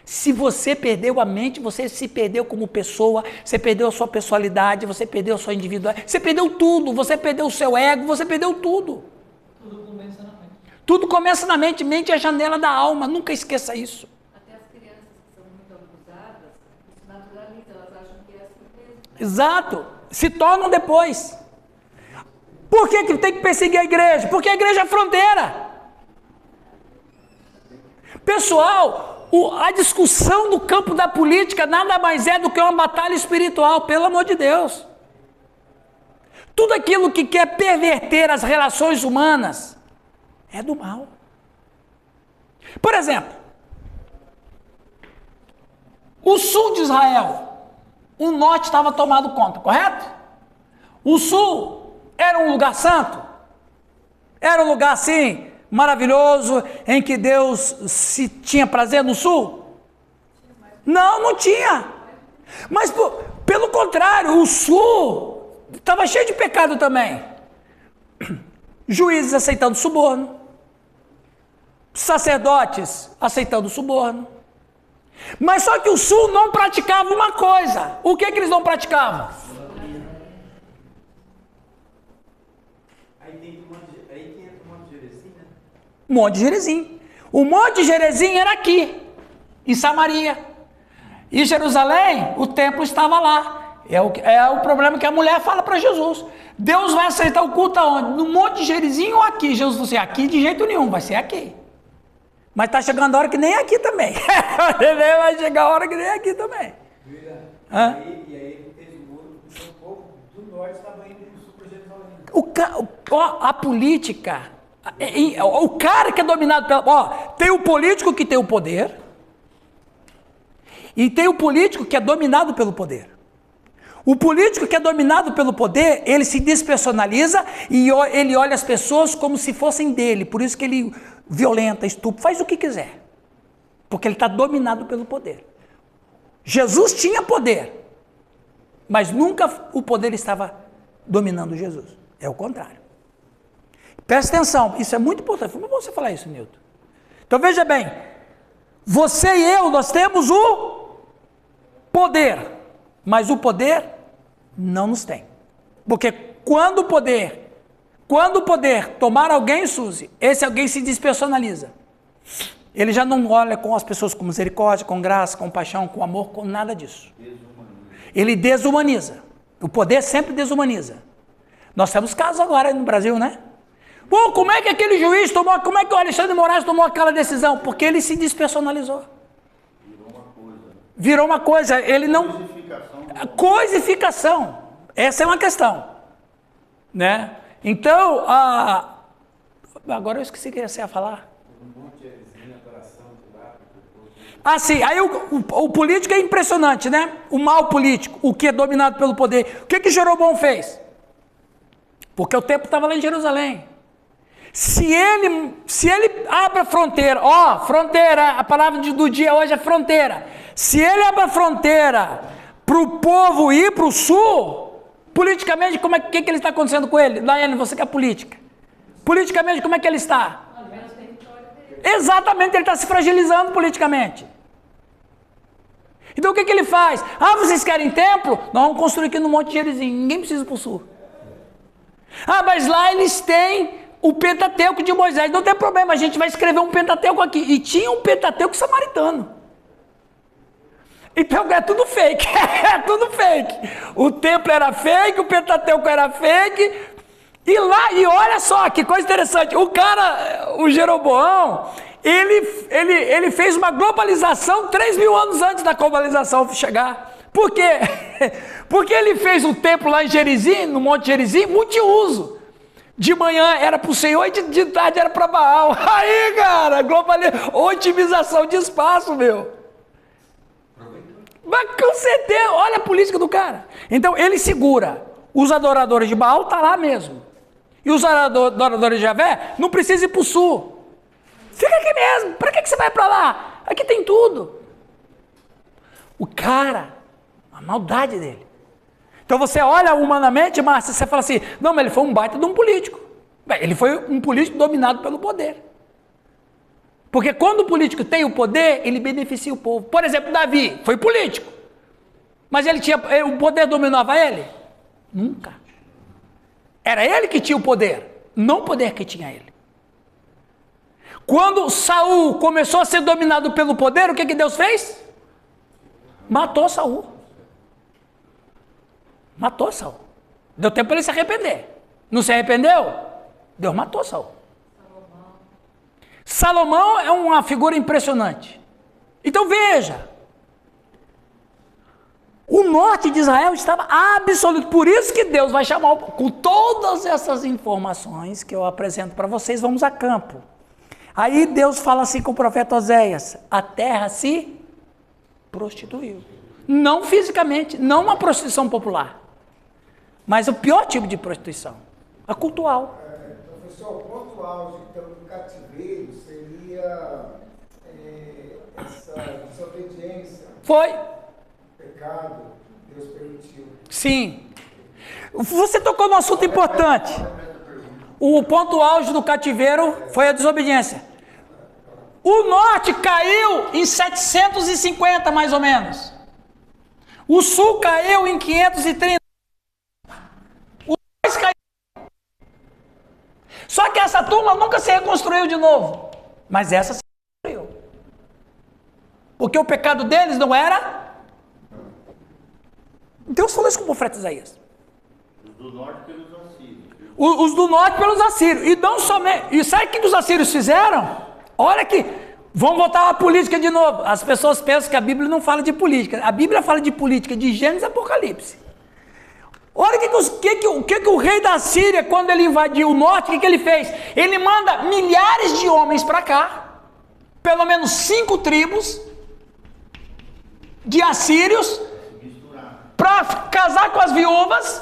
Se você perdeu a mente, você se perdeu como pessoa, você perdeu a sua personalidade, você perdeu a sua individualidade, você perdeu tudo, você perdeu o seu ego, você perdeu tudo. Tudo começa na mente. Tudo começa na mente, mente é a janela da alma, nunca esqueça isso. Até as crianças que são muito abusadas, isso naturaliza, elas acham que é assim mesmo. Exato, se tornam depois. Por que tem que perseguir a igreja? Porque a igreja é fronteira. Pessoal, a discussão do campo da política nada mais é do que uma batalha espiritual, pelo amor de Deus. Tudo aquilo que quer perverter as relações humanas é do mal. Por exemplo, o sul de Israel, o norte estava tomado conta, correto? O sul era um lugar santo, era um lugar assim, maravilhoso, em que Deus se tinha prazer no sul? Não, não tinha. Mas pelo contrário, o sul estava cheio de pecado também. Juízes aceitando suborno, sacerdotes aceitando suborno. Mas só que o sul não praticava uma coisa. O que eles não praticavam? Aí que entra o Monte Gerizim, né? Monte Gerizim. O Monte Gerizim era aqui, em Samaria. E Jerusalém, o templo estava lá. É o problema que a mulher fala para Jesus. Deus vai aceitar o culto aonde? No Monte Gerizim ou aqui? Jesus falou assim, aqui de jeito nenhum, vai ser aqui. Mas está chegando a hora que nem aqui também. Vai chegar a hora que nem aqui também. E aí ele fez o muro, então o povo do norte estava indo para o sul para Jerusalém. A política, o cara que é dominado pela... tem o político que tem o poder e tem o político que é dominado pelo poder. O político que é dominado pelo poder, ele se despersonaliza e ele olha as pessoas como se fossem dele. Por isso que ele violenta, estupra, faz o que quiser. Porque ele está dominado pelo poder. Jesus tinha poder, mas nunca o poder estava dominando Jesus. É o contrário. Presta atenção, isso é muito importante. Foi bom você falar isso, Nilton. Então veja bem, você e eu, nós temos o poder, mas o poder não nos tem. Porque quando o poder tomar alguém, Suzy, esse alguém se despersonaliza. Ele já não olha com as pessoas com misericórdia, com graça, com paixão, com amor, com nada disso. Ele desumaniza. O poder sempre desumaniza. Nós temos casos agora no Brasil, né? Pô, como é que aquele juiz tomou, como é que o Alexandre de Moraes tomou aquela decisão? Porque ele se despersonalizou. Virou uma coisa. Ele não... Coisificação. Essa é uma questão. Né? Então, agora eu esqueci o que você ia falar. Sim, aí o político é impressionante, né? O mal político, o que é dominado pelo poder. O que Jeroboão fez? Porque o templo estava lá em Jerusalém. Se ele abre a fronteira, fronteira, a palavra do dia hoje é fronteira. Se ele abre a fronteira para o povo ir para o sul, politicamente, o que ele está acontecendo com ele? Daiane, você que é política. Politicamente, como é que ele está? Exatamente, ele está se fragilizando politicamente. Então o que ele faz? Vocês querem templo? Nós vamos construir aqui no Monte Gerizim, ninguém precisa ir para o sul. Mas lá eles têm o Pentateuco de Moisés, não tem problema, a gente vai escrever um Pentateuco aqui. E tinha um Pentateuco samaritano. Então é tudo fake, é tudo fake. O templo era fake, o Pentateuco era fake, E lá, e olha só que coisa interessante, o cara, o Jeroboão, ele fez uma globalização 3.000 anos antes da globalização chegar. Por quê? Porque ele fez um templo lá em Gerizim, no Monte Gerizim, multiuso. De manhã era para o Senhor e de tarde era para Baal. Aí, cara, otimização de espaço, meu. Mas com certeza, olha a política do cara. Então ele segura. Os adoradores de Baal tá lá mesmo. E os adoradores de Javé não precisam ir para o sul. Fica aqui mesmo. Para que você vai para lá? Aqui tem tudo. O cara, a maldade dele. Então você olha humanamente, Márcia, você fala assim, não, mas ele foi um baita de um político. Bem, ele foi um político dominado pelo poder. Porque quando o político tem o poder, ele beneficia o povo. Por exemplo, Davi foi político. Mas o poder dominava ele? Nunca. Era ele que tinha o poder, não o poder que tinha ele. Quando Saul começou a ser dominado pelo poder, o que Deus fez? Matou Saul. Matou Saul. Deu tempo para ele se arrepender. Não se arrependeu? Deus matou Saul. Salomão é uma figura impressionante. Então veja. O norte de Israel estava absoluto. Por isso que Deus vai chamar, com todas essas informações que eu apresento para vocês, vamos a campo. Aí Deus fala assim com o profeta Oséias: a terra se prostituiu. Não fisicamente, não uma prostituição popular, mas o pior tipo de prostituição, a cultural. Professor, o ponto auge então, do cativeiro seria essa desobediência. Foi. Pecado, Deus permitiu. Sim. Você tocou num assunto importante. O ponto auge do cativeiro foi a desobediência. O norte caiu em 750, mais ou menos. O sul caiu em 530. O norte caiu. Só que essa turma nunca se reconstruiu de novo. Mas essa se reconstruiu. Porque o pecado deles não era... Deus falou isso com o profeta Isaías. Os do norte pelos assírios. Os do norte pelos assírios. E não somente. E sabe o que os assírios fizeram? Olha aqui. Vamos voltar à política de novo. As pessoas pensam que a Bíblia não fala de política. A Bíblia fala de política de Gênesis e Apocalipse. Olha o que o rei da Síria, quando ele invadiu o norte, o que ele fez? Ele manda milhares de homens para cá. Pelo menos 5 tribos de assírios para casar com as viúvas.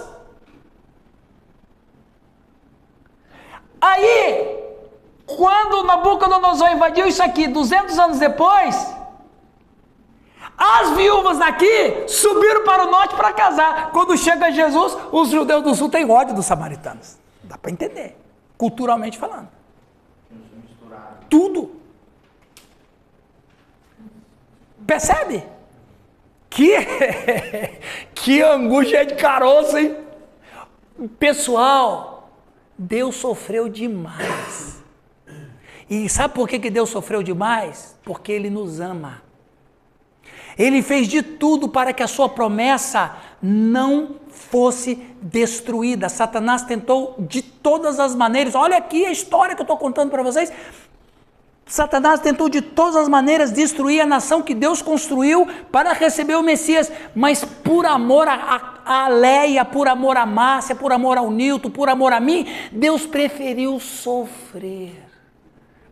Aí, quando Nabucodonosor invadiu isso aqui, 200 anos depois, as viúvas daqui subiram para o norte para casar. Quando chega Jesus, os judeus do sul têm ódio dos samaritanos. Dá para entender, culturalmente falando. Tudo. Percebe? Que angústia de caroço, hein? Pessoal, Deus sofreu demais. E sabe por que Deus sofreu demais? Porque Ele nos ama. Ele fez de tudo para que a sua promessa não fosse destruída. Satanás tentou de todas as maneiras. Olha aqui a história que eu estou contando para vocês. Satanás tentou de todas as maneiras destruir a nação que Deus construiu para receber o Messias, mas por amor a Leia, por amor a Márcia, por amor ao Nilton, por amor a mim, Deus preferiu sofrer.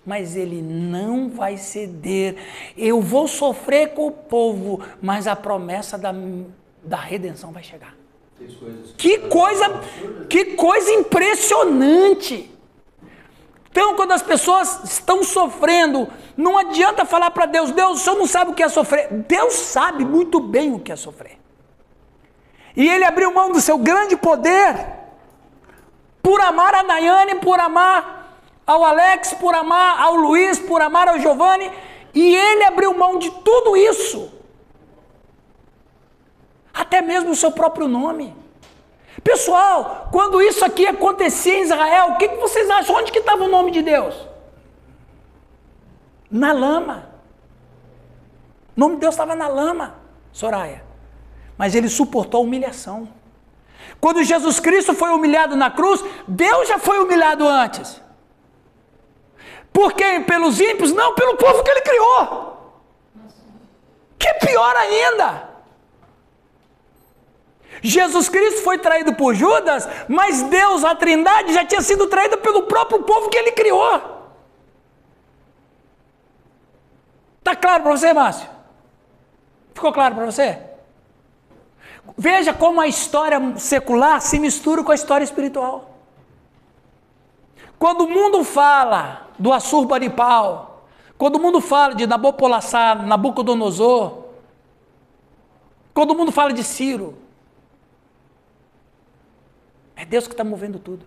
Mas Ele não vai ceder. Eu vou sofrer com o povo, mas a promessa da redenção vai chegar. Que coisa impressionante! Então, quando as pessoas estão sofrendo, não adianta falar para Deus: Deus, o Senhor não sabe o que é sofrer. Deus sabe muito bem o que é sofrer. E Ele abriu mão do seu grande poder por amar a Nayane, por amar ao Alex, por amar ao Luiz, por amar ao Giovanni. E Ele abriu mão de tudo isso. Até mesmo o seu próprio nome. Pessoal, quando isso aqui acontecia em Israel, o que vocês acham? Onde que estava o nome de Deus? Na lama. O nome de Deus estava na lama, Soraya. Mas Ele suportou a humilhação. Quando Jesus Cristo foi humilhado na cruz, Deus já foi humilhado antes. Por quem? Pelos ímpios? Não, pelo povo que ele criou. Que é pior ainda. Jesus Cristo foi traído por Judas, mas Deus, a Trindade, já tinha sido traída pelo próprio povo que ele criou. Está claro para você, Márcio? Ficou claro para você? Veja como a história secular se mistura com a história espiritual. Quando o mundo fala do Assurbanipal, quando o mundo fala de Nabopolassar, Nabucodonosor, quando o mundo fala de Ciro, é Deus que está movendo tudo.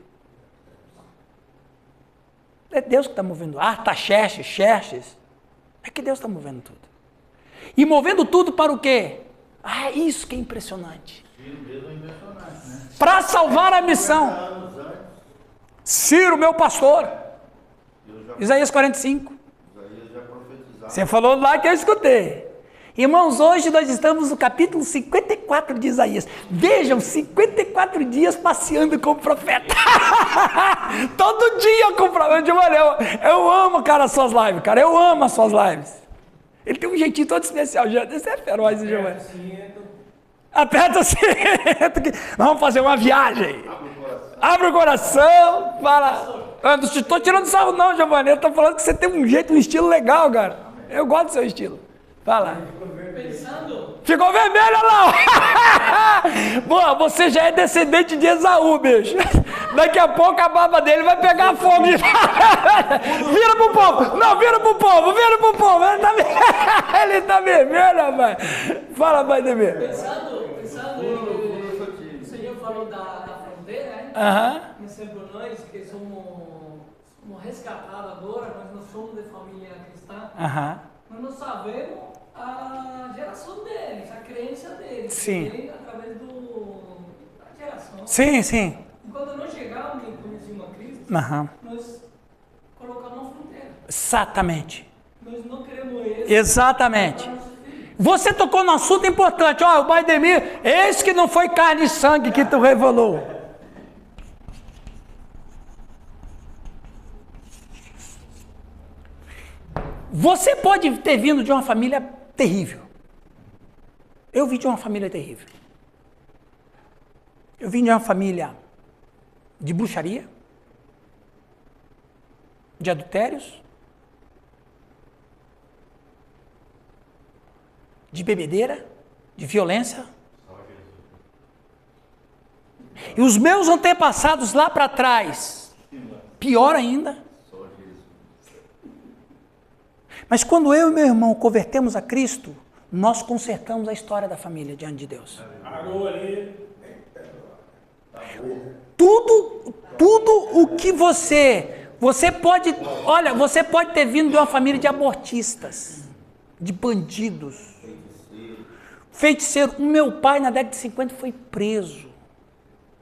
É Deus que está movendo. Artaxerxes, Xerxes. É que Deus está movendo tudo. E movendo tudo para o quê? Isso que é impressionante. Para salvar a missão. Ciro, meu pastor. Isaías 45. Você falou lá que eu escutei. Irmãos, hoje nós estamos no capítulo 54 de Isaías. Vejam, 54 dias passeando como profeta. Todo dia com profeta. Eu amo, cara, as suas lives, cara. Eu amo as suas lives. Ele tem um jeitinho todo especial. Você é feroz, Giovanni. Aperta o cinto. Vamos fazer uma viagem. Abre o coração. Fala. Eu não estou tirando sarro não, Giovanni. Eu estou falando que você tem um jeito, um estilo legal, cara. Eu gosto do seu estilo. Fala. Ficou vermelho, lá. Boa, você já é descendente de Esaú, bicho. Daqui a pouco a barba dele vai pegar fogo. Vira pro povo. Não, vira pro povo. Ele tá vermelho, rapaz. Fala, Pai de mim. Pensando, o Senhor falou da fronteira, né? Por nós que somos resgatados agora, nós não somos de família cristã. Nós não sabemos a geração deles, a crença deles. Sim. Que vem através da geração. Sim, sim. Quando nós chegamos e conhecemos a Cristo, nós colocamos uma fronteira. Exatamente. Nós não queremos isso. Exatamente. Você tocou num assunto importante. O Baidemir, esse que não foi carne e sangue que tu revelou. Você pode ter vindo de uma família terrível. Eu vim de uma família terrível. Eu vim de uma família de bruxaria, de adultérios, de bebedeira, de violência. E os meus antepassados lá para trás, pior ainda. Mas quando eu e meu irmão convertemos a Cristo, nós consertamos a história da família diante de Deus. Tudo o que você pode, olha, você pode ter vindo de uma família de abortistas, de bandidos, feiticeiro. O meu pai na década de 50 foi preso.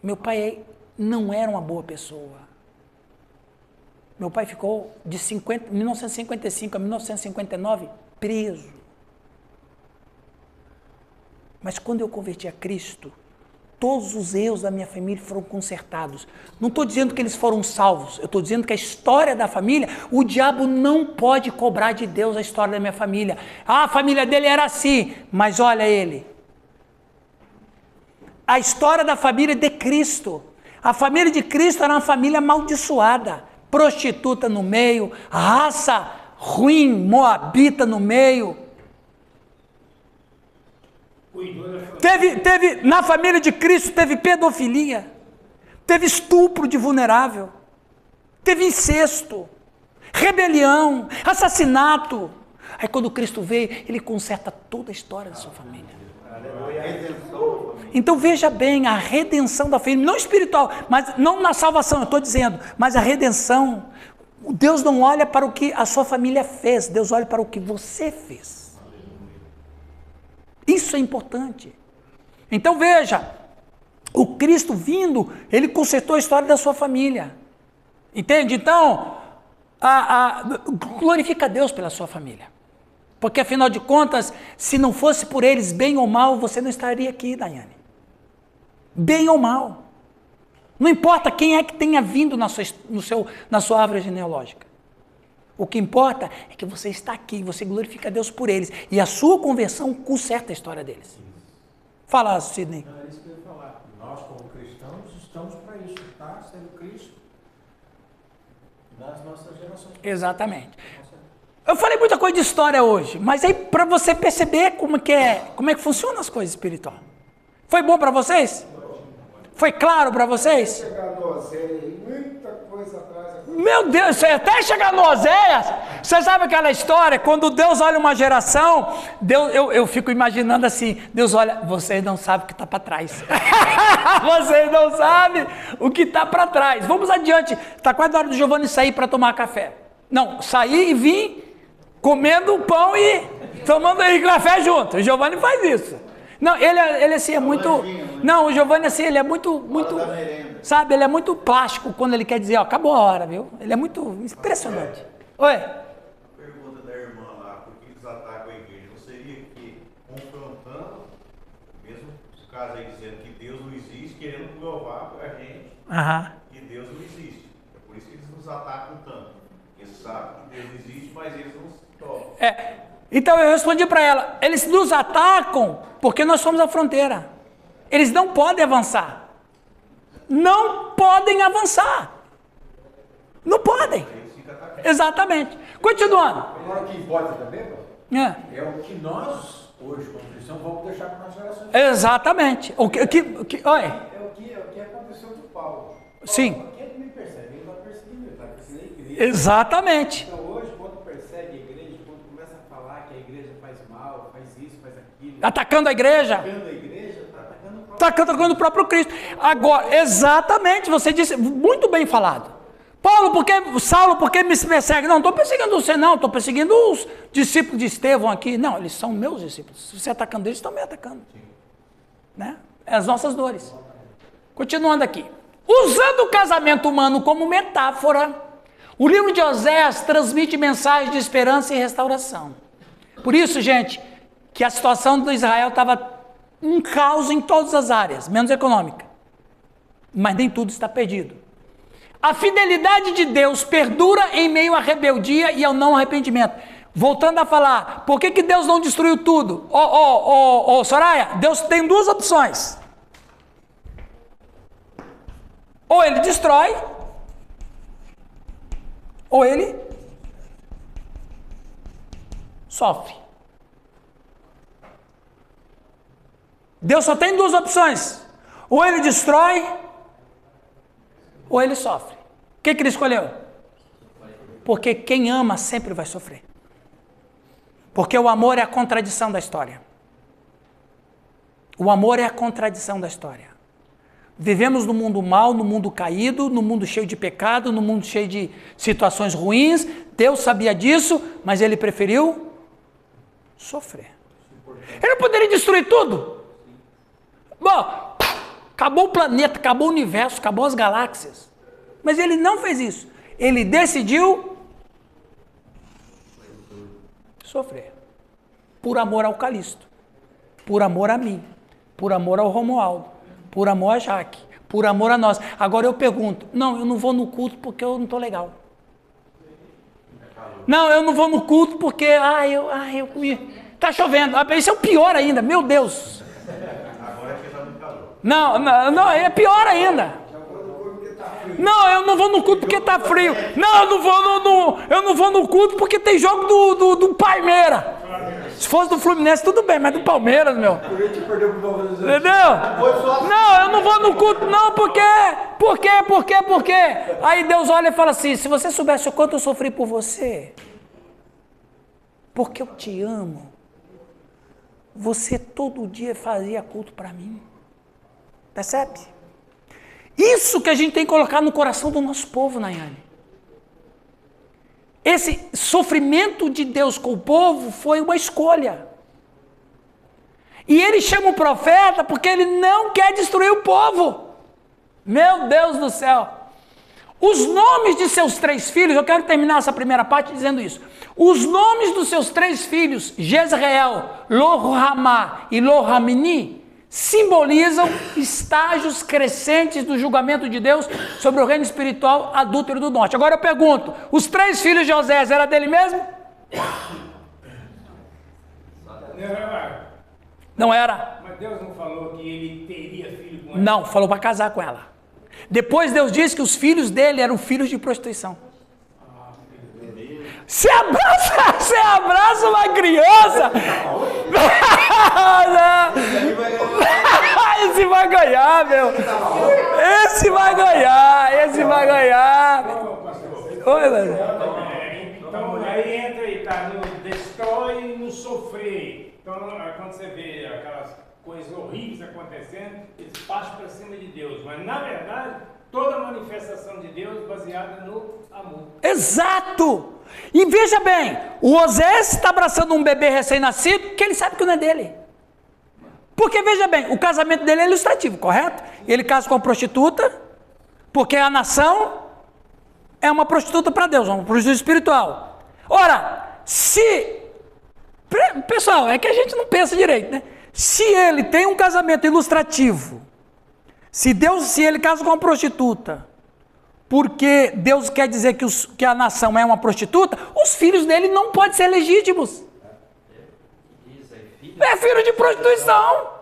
Meu pai não era uma boa pessoa. Meu pai ficou de 1955 a 1959 preso. Mas quando eu converti a Cristo, todos os erros da minha família foram consertados. Não estou dizendo que eles foram salvos, eu estou dizendo que a história da família, o diabo não pode cobrar de Deus a história da minha família. A família dele era assim, mas olha ele. A história da família de Cristo. A família de Cristo era uma família amaldiçoada. Prostituta no meio, raça ruim, moabita no meio. Teve na família de Cristo, teve pedofilia, teve estupro de vulnerável, teve incesto, rebelião, assassinato. Aí quando Cristo veio, ele conserta toda a história da sua família. Então veja bem, a redenção da família, não espiritual, mas não na salvação, eu estou dizendo, mas a redenção. Deus não olha para o que a sua família fez, Deus olha para o que você fez. Isso é importante. Então veja, o Cristo vindo, ele consertou a história da sua família. Entende? Então, glorifica a Deus pela sua família. Porque afinal de contas, se não fosse por eles, bem ou mal, você não estaria aqui, Daiane. Bem ou mal. Não importa quem é que tenha vindo na sua árvore genealógica. O que importa é que você está aqui, você glorifica a Deus por eles. E a sua conversão conserta a história deles. Fala, Sidney. Não, é isso que eu ia falar. Nós, como cristãos, estamos para isso, tá? Sendo Cristo nas nossas gerações. Exatamente. Eu falei muita coisa de história hoje, mas aí para você perceber como é que funciona as coisas espirituais. Foi bom para vocês? Foi claro para vocês? Chegar no Oséias, muita coisa atrás. Meu Deus, até chegar no Oséias, você sabe aquela história, quando Deus olha uma geração, eu fico imaginando assim, Deus olha, vocês não sabem o que está para trás. Vocês não sabem o que está para trás. Vamos adiante, está quase na hora do Giovanni sair para tomar café. Não, sair e vir comendo pão e tomando café junto. O Giovanni faz isso. Não, ele assim é muito... Não, o Giovanni assim, ele é muito... Sabe, ele é muito plástico quando ele quer dizer, ó, acabou a hora, viu? Ele é muito impressionante. Oi? A pergunta da irmã lá, por que eles atacam a igreja? Não seria que confrontando, mesmo os casos aí dizendo que Deus não existe, querendo provar pra gente que Deus não existe. É por isso que eles nos atacam tanto. Eles sabem que Deus existe, mas eles não se tocam. Então eu respondi para ela, eles nos atacam porque nós somos a fronteira. Eles não podem avançar. Não podem avançar. Não podem. Exatamente. Continuando. Agora o que importa também, é o que nós, hoje, como cristãos, vamos deixar para as gerações. Exatamente. Oi. É o que aconteceu com Paulo. Sim. Quem me persegue? Ele vai perseguindo, ele vai perseguir a igreja. Exatamente. Então hoje, quando persegue a igreja, quando começa a falar que a igreja faz mal, faz isso, faz aquilo. Atacando a igreja. Está atacando o próprio Cristo. Agora, exatamente, você disse, muito bem falado. Saulo, por que me persegue? Não estou perseguindo você, não, estou perseguindo os discípulos de Estevão aqui. Não, eles são meus discípulos. Se você atacando eles, estão me atacando. Né? É as nossas dores. Continuando aqui. Usando o casamento humano como metáfora, o livro de Oséias transmite mensagens de esperança e restauração. Por isso, gente, que a situação do Israel estava um caos em todas as áreas, menos econômica. Mas nem tudo está perdido. A fidelidade de Deus perdura em meio à rebeldia e ao não arrependimento. Voltando a falar, por que Deus não destruiu tudo? Soraya, Deus tem duas opções. Ou ele destrói, ou ele sofre. Deus só tem duas opções. Ou ele destrói, ou ele sofre. O que ele escolheu? Porque quem ama sempre vai sofrer. Porque o amor é a contradição da história. O amor é a contradição da história. Vivemos no mundo mau, no mundo caído, no mundo cheio de pecado, no mundo cheio de situações ruins. Deus sabia disso, mas ele preferiu sofrer. Ele não poderia destruir tudo. Bom, acabou o planeta, acabou o universo, acabou as galáxias. Mas ele não fez isso. Ele decidiu sofrer. Por amor ao Calixto. Por amor a mim. Por amor ao Romualdo. Por amor a Jaque. Por amor a nós. Agora eu pergunto, não, eu não vou no culto porque eu não estou legal. Não, eu não vou no culto porque, eu comi. Está chovendo. Isso é o pior ainda, meu Deus. Não, é pior ainda. Não, eu não vou no culto porque está frio. Não, eu não vou no culto porque tem jogo do Palmeiras. Se fosse do Fluminense, tudo bem, mas do Palmeiras, meu. Entendeu? Não, eu não vou no culto, não, porque. Por quê? Aí Deus olha e fala assim: se você soubesse o quanto eu sofri por você, porque eu te amo, você todo dia fazia culto para mim. Percebe? Isso que a gente tem que colocar no coração do nosso povo, Nayane. Esse sofrimento de Deus com o povo foi uma escolha. E ele chama o profeta porque ele não quer destruir o povo. Meu Deus do céu. Os nomes de seus 3 filhos, eu quero terminar essa primeira parte dizendo isso. Os nomes dos seus 3 filhos, Jezreel, Lo-Ruhamá e Lo-Ramini, simbolizam estágios crescentes do julgamento de Deus sobre o reino espiritual adúltero do norte. Agora eu pergunto, os 3 filhos de Oséias eram dele mesmo? Não era. Mas Deus não falou que ele teria filho com ela? Não, falou para casar com ela. Depois Deus disse que os filhos dele eram filhos de prostituição. Você abraça uma criança. Esse vai ganhar, meu. Esse vai ganhar. Oi, mano. Então aí entra e tá no destrói e no sofrer. Então quando você vê aquelas coisas horríveis acontecendo, eles passam para cima de Deus. Mas na verdade, toda manifestação de Deus baseada no amor. Exato! E veja bem, o Oséias está abraçando um bebê recém-nascido que ele sabe que não é dele. Porque veja bem, o casamento dele é ilustrativo, correto? Ele casa com uma prostituta, porque a nação é uma prostituta para Deus, uma prostituta espiritual. Ora, pessoal, é que a gente não pensa direito, né? Se ele tem um casamento ilustrativo, se ele casa com uma prostituta, porque Deus quer dizer que a nação é uma prostituta, os filhos dele não podem ser legítimos. É filho de prostituição.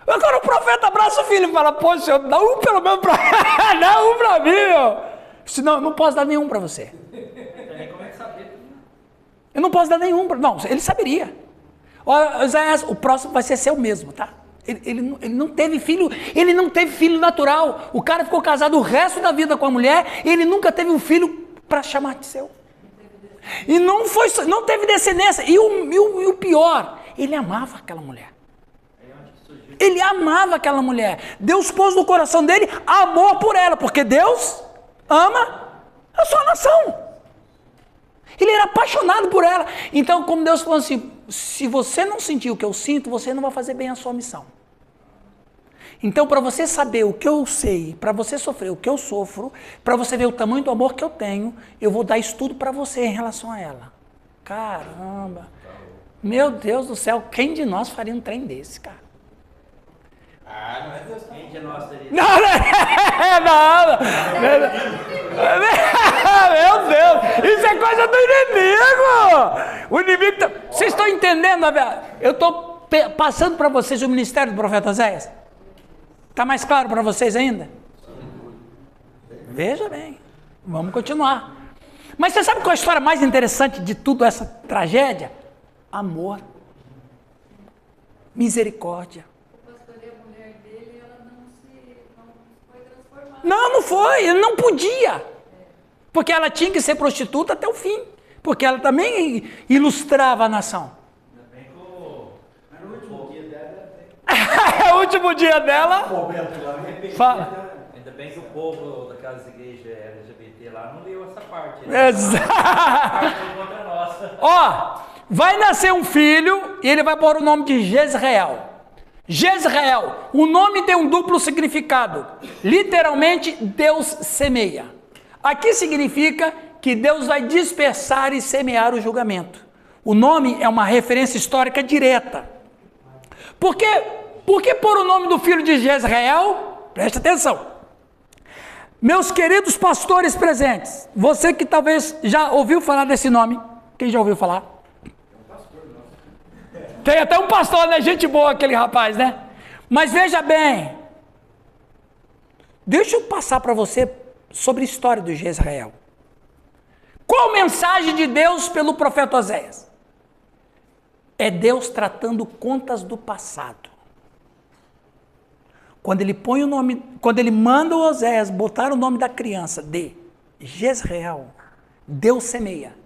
Agora o profeta abraça o filho e fala, pô, senhor, dá um pelo menos para dá um para mim, meu. Senão eu não posso dar nenhum para você. Eu não posso dar nenhum. Não, ele saberia. Olha, Oséias, o próximo vai ser seu mesmo, tá? Ele não teve filho, ele não teve filho natural. O cara ficou casado o resto da vida com a mulher, ele nunca teve um filho para chamar de seu. E não teve descendência. E o pior, ele amava aquela mulher. Ele amava aquela mulher. Deus pôs no coração dele amor por ela, porque Deus ama a sua nação. Ele era apaixonado por ela. Então, como Deus falou assim, se você não sentir o que eu sinto, você não vai fazer bem a sua missão. Então, para você saber o que eu sei, para você sofrer o que eu sofro, para você ver o tamanho do amor que eu tenho, eu vou dar isso tudo para você em relação a ela. Caramba! Meu Deus do céu, quem de nós faria um trem desse, cara? Não é Deus. Quem de nós teria? Não. Meu Deus, isso é coisa do inimigo. O inimigo tá... Vocês estão entendendo? Eu estou passando para vocês o ministério do profeta Oséias. Está mais claro para vocês ainda? Veja bem, vamos continuar. Mas você sabe qual é a história mais interessante de tudo essa tragédia? Amor, misericórdia. Não foi, ele não podia. Porque ela tinha que ser prostituta até o fim. Porque ela também ilustrava a nação. Ainda bem que no último dia dela... O último dia dela... Fala. Ainda bem que o povo daquelas igrejas LGBT lá não leu essa parte. Exato. Contra nós. Ó, vai nascer um filho e ele vai pôr o nome de Jezreel. Jezreel, o nome tem um duplo significado. Literalmente, Deus semeia. Aqui significa que Deus vai dispersar e semear o julgamento. O nome é uma referência histórica direta. Por que pôr o nome do filho de Jezreel? Preste atenção. Meus queridos pastores presentes, você que talvez já ouviu falar desse nome, quem já ouviu falar? Tem até um pastor, né? Gente boa aquele rapaz, né? Mas veja bem, deixa eu passar para você sobre a história do Jezreel. Qual mensagem de Deus pelo profeta Oséias? É Deus tratando contas do passado. Quando ele manda o Oséias botar o nome da criança de Jezreel, Deus semeia,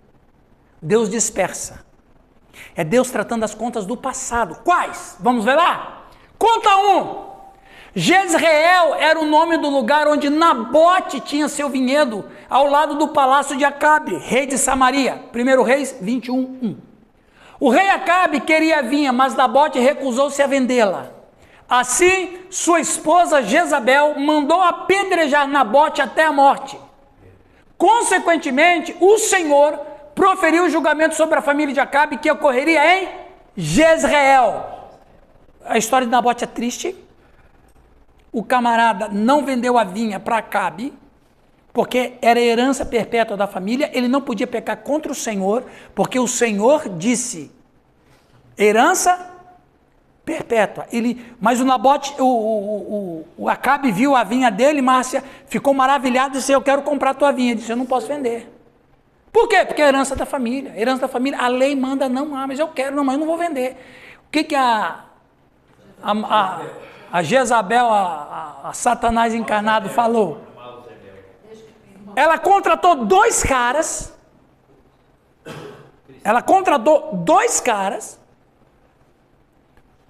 Deus dispersa. É Deus tratando as contas do passado. Quais? Vamos ver lá? Conta 1. Jezreel era o nome do lugar onde Nabote tinha seu vinhedo, ao lado do palácio de Acabe, rei de Samaria. 1 Reis 21:1. O rei Acabe queria a vinha, mas Nabote recusou-se a vendê-la. Assim, sua esposa Jezabel mandou apedrejar Nabote até a morte. Consequentemente, o Senhor proferiu o julgamento sobre a família de Acabe que ocorreria em Jezreel. a história de Nabote é triste. O camarada não vendeu a vinha para Acabe, porque era herança perpétua da família, ele não podia pecar contra o Senhor, porque o Senhor disse, herança perpétua. Mas o Nabote, o Acabe viu a vinha dele, Márcia, ficou maravilhado e disse, eu quero comprar a tua vinha. Ele disse, eu não posso vender. Por quê? Porque é herança da família. Herança da família, a lei manda não, mas eu quero, não, mas eu não vou vender. O que a Jezabel, a Satanás encarnado falou? Ela contratou dois caras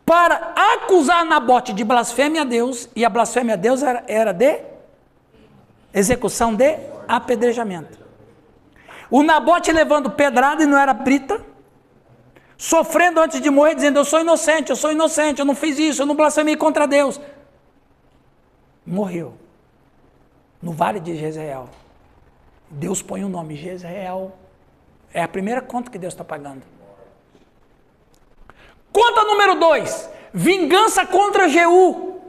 para acusar Nabote de blasfêmia a Deus, e a blasfêmia a Deus era de execução de apedrejamento. O Nabote levando pedrada e não era brita, sofrendo antes de morrer, dizendo, eu sou inocente, eu não fiz isso, eu não blasfemei contra Deus. Morreu. No vale de Jezreel. Deus põe o nome, Jezreel. É a primeira conta que Deus está pagando. Conta número 2, vingança contra Jeú.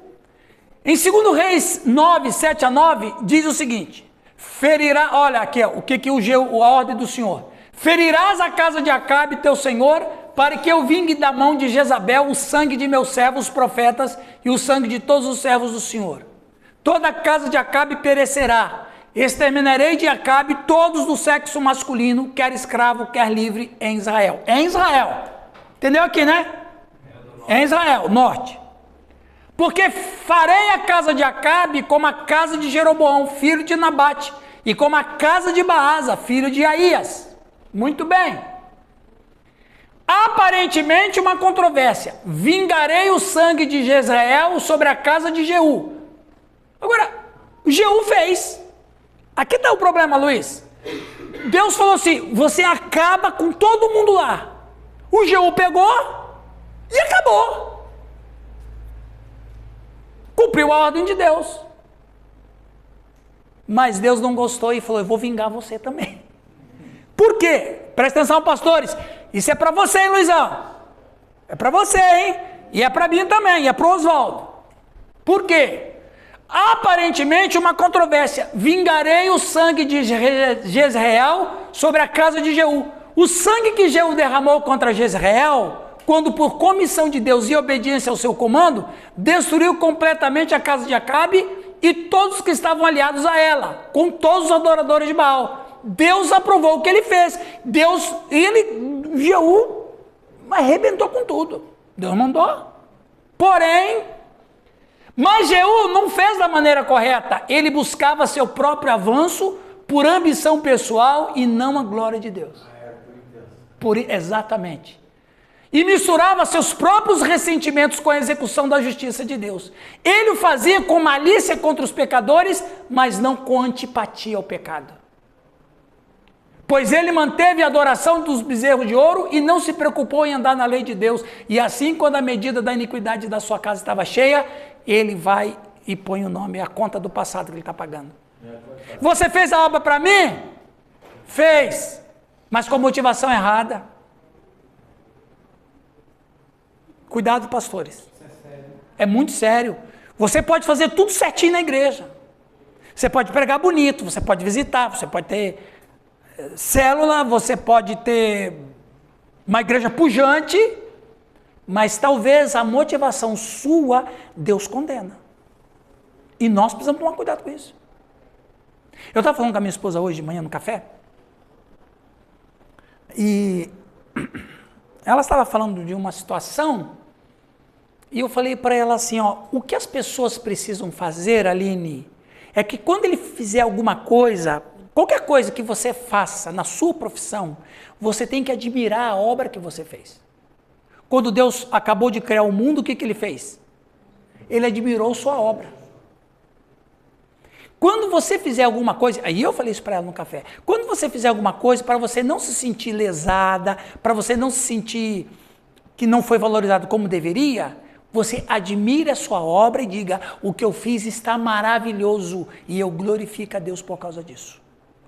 Em 2 Reis 9, 7 a 9, diz o seguinte, ferirá, olha aqui, o que o Jeú, a ordem do Senhor, ferirás a casa de Acabe, teu senhor, para que eu vingue da mão de Jezabel o sangue de meus servos profetas e o sangue de todos os servos do Senhor. Toda a casa de Acabe perecerá, exterminarei de Acabe todos do sexo masculino, quer escravo, quer livre, em Israel. É em Israel. Entendeu aqui, né? É em Israel, norte. Porque farei a casa de Acabe como a casa de Jeroboão, filho de Nabate, e como a casa de Baasa, filho de Aías. Muito bem. Aparentemente uma controvérsia. Vingarei o sangue de Jezreel sobre a casa de Jeú. Agora, Jeú fez. Aqui está o problema, Luiz. Deus falou assim, você acaba com todo mundo lá. O Jeú pegou e acabou. Cumpriu a ordem de Deus. Mas Deus não gostou e falou, eu vou vingar você também. Por quê? Presta atenção, pastores. Isso é para você, hein, Luizão? É para você, hein? E é para mim também, e é para o Oswaldo. Por quê? Aparentemente uma controvérsia. Vingarei o sangue de Jezreel sobre a casa de Jeú. O sangue que Jeú derramou contra Jezreel, quando por comissão de Deus e obediência ao seu comando, destruiu completamente a casa de Acabe e todos que estavam aliados a ela, com todos os adoradores de Baal. Deus aprovou o que ele fez. Jeú arrebentou com tudo. Deus mandou. Porém, mas Jeú não fez da maneira correta. Ele buscava seu próprio avanço por ambição pessoal e não a glória de Deus. Exatamente. E misturava seus próprios ressentimentos com a execução da justiça de Deus. Ele o fazia com malícia contra os pecadores, mas não com antipatia ao pecado. Pois ele manteve a adoração dos bezerros de ouro e não se preocupou em andar na lei de Deus. E assim, quando a medida da iniquidade da sua casa estava cheia, ele vai e põe o nome, a conta do passado que ele está pagando. Você fez a obra para mim? Fez, mas com motivação errada. Cuidado, pastores. É muito sério. Você pode fazer tudo certinho na igreja. Você pode pregar bonito, você pode visitar, você pode ter célula, você pode ter uma igreja pujante, mas talvez a motivação sua, Deus condena. E nós precisamos tomar cuidado com isso. Eu estava falando com a minha esposa hoje de manhã no café, e ela estava falando de uma situação, e eu falei para ela assim, o que as pessoas precisam fazer, Aline, é que quando ele fizer alguma coisa, qualquer coisa que você faça na sua profissão, você tem que admirar a obra que você fez. Quando Deus acabou de criar o mundo, o que ele fez? Ele admirou sua obra. Quando você fizer alguma coisa, aí eu falei isso para ela no café, quando você fizer alguma coisa, para você não se sentir lesada, para você não se sentir que não foi valorizado como deveria, você admire a sua obra e diga, o que eu fiz está maravilhoso e eu glorifico a Deus por causa disso.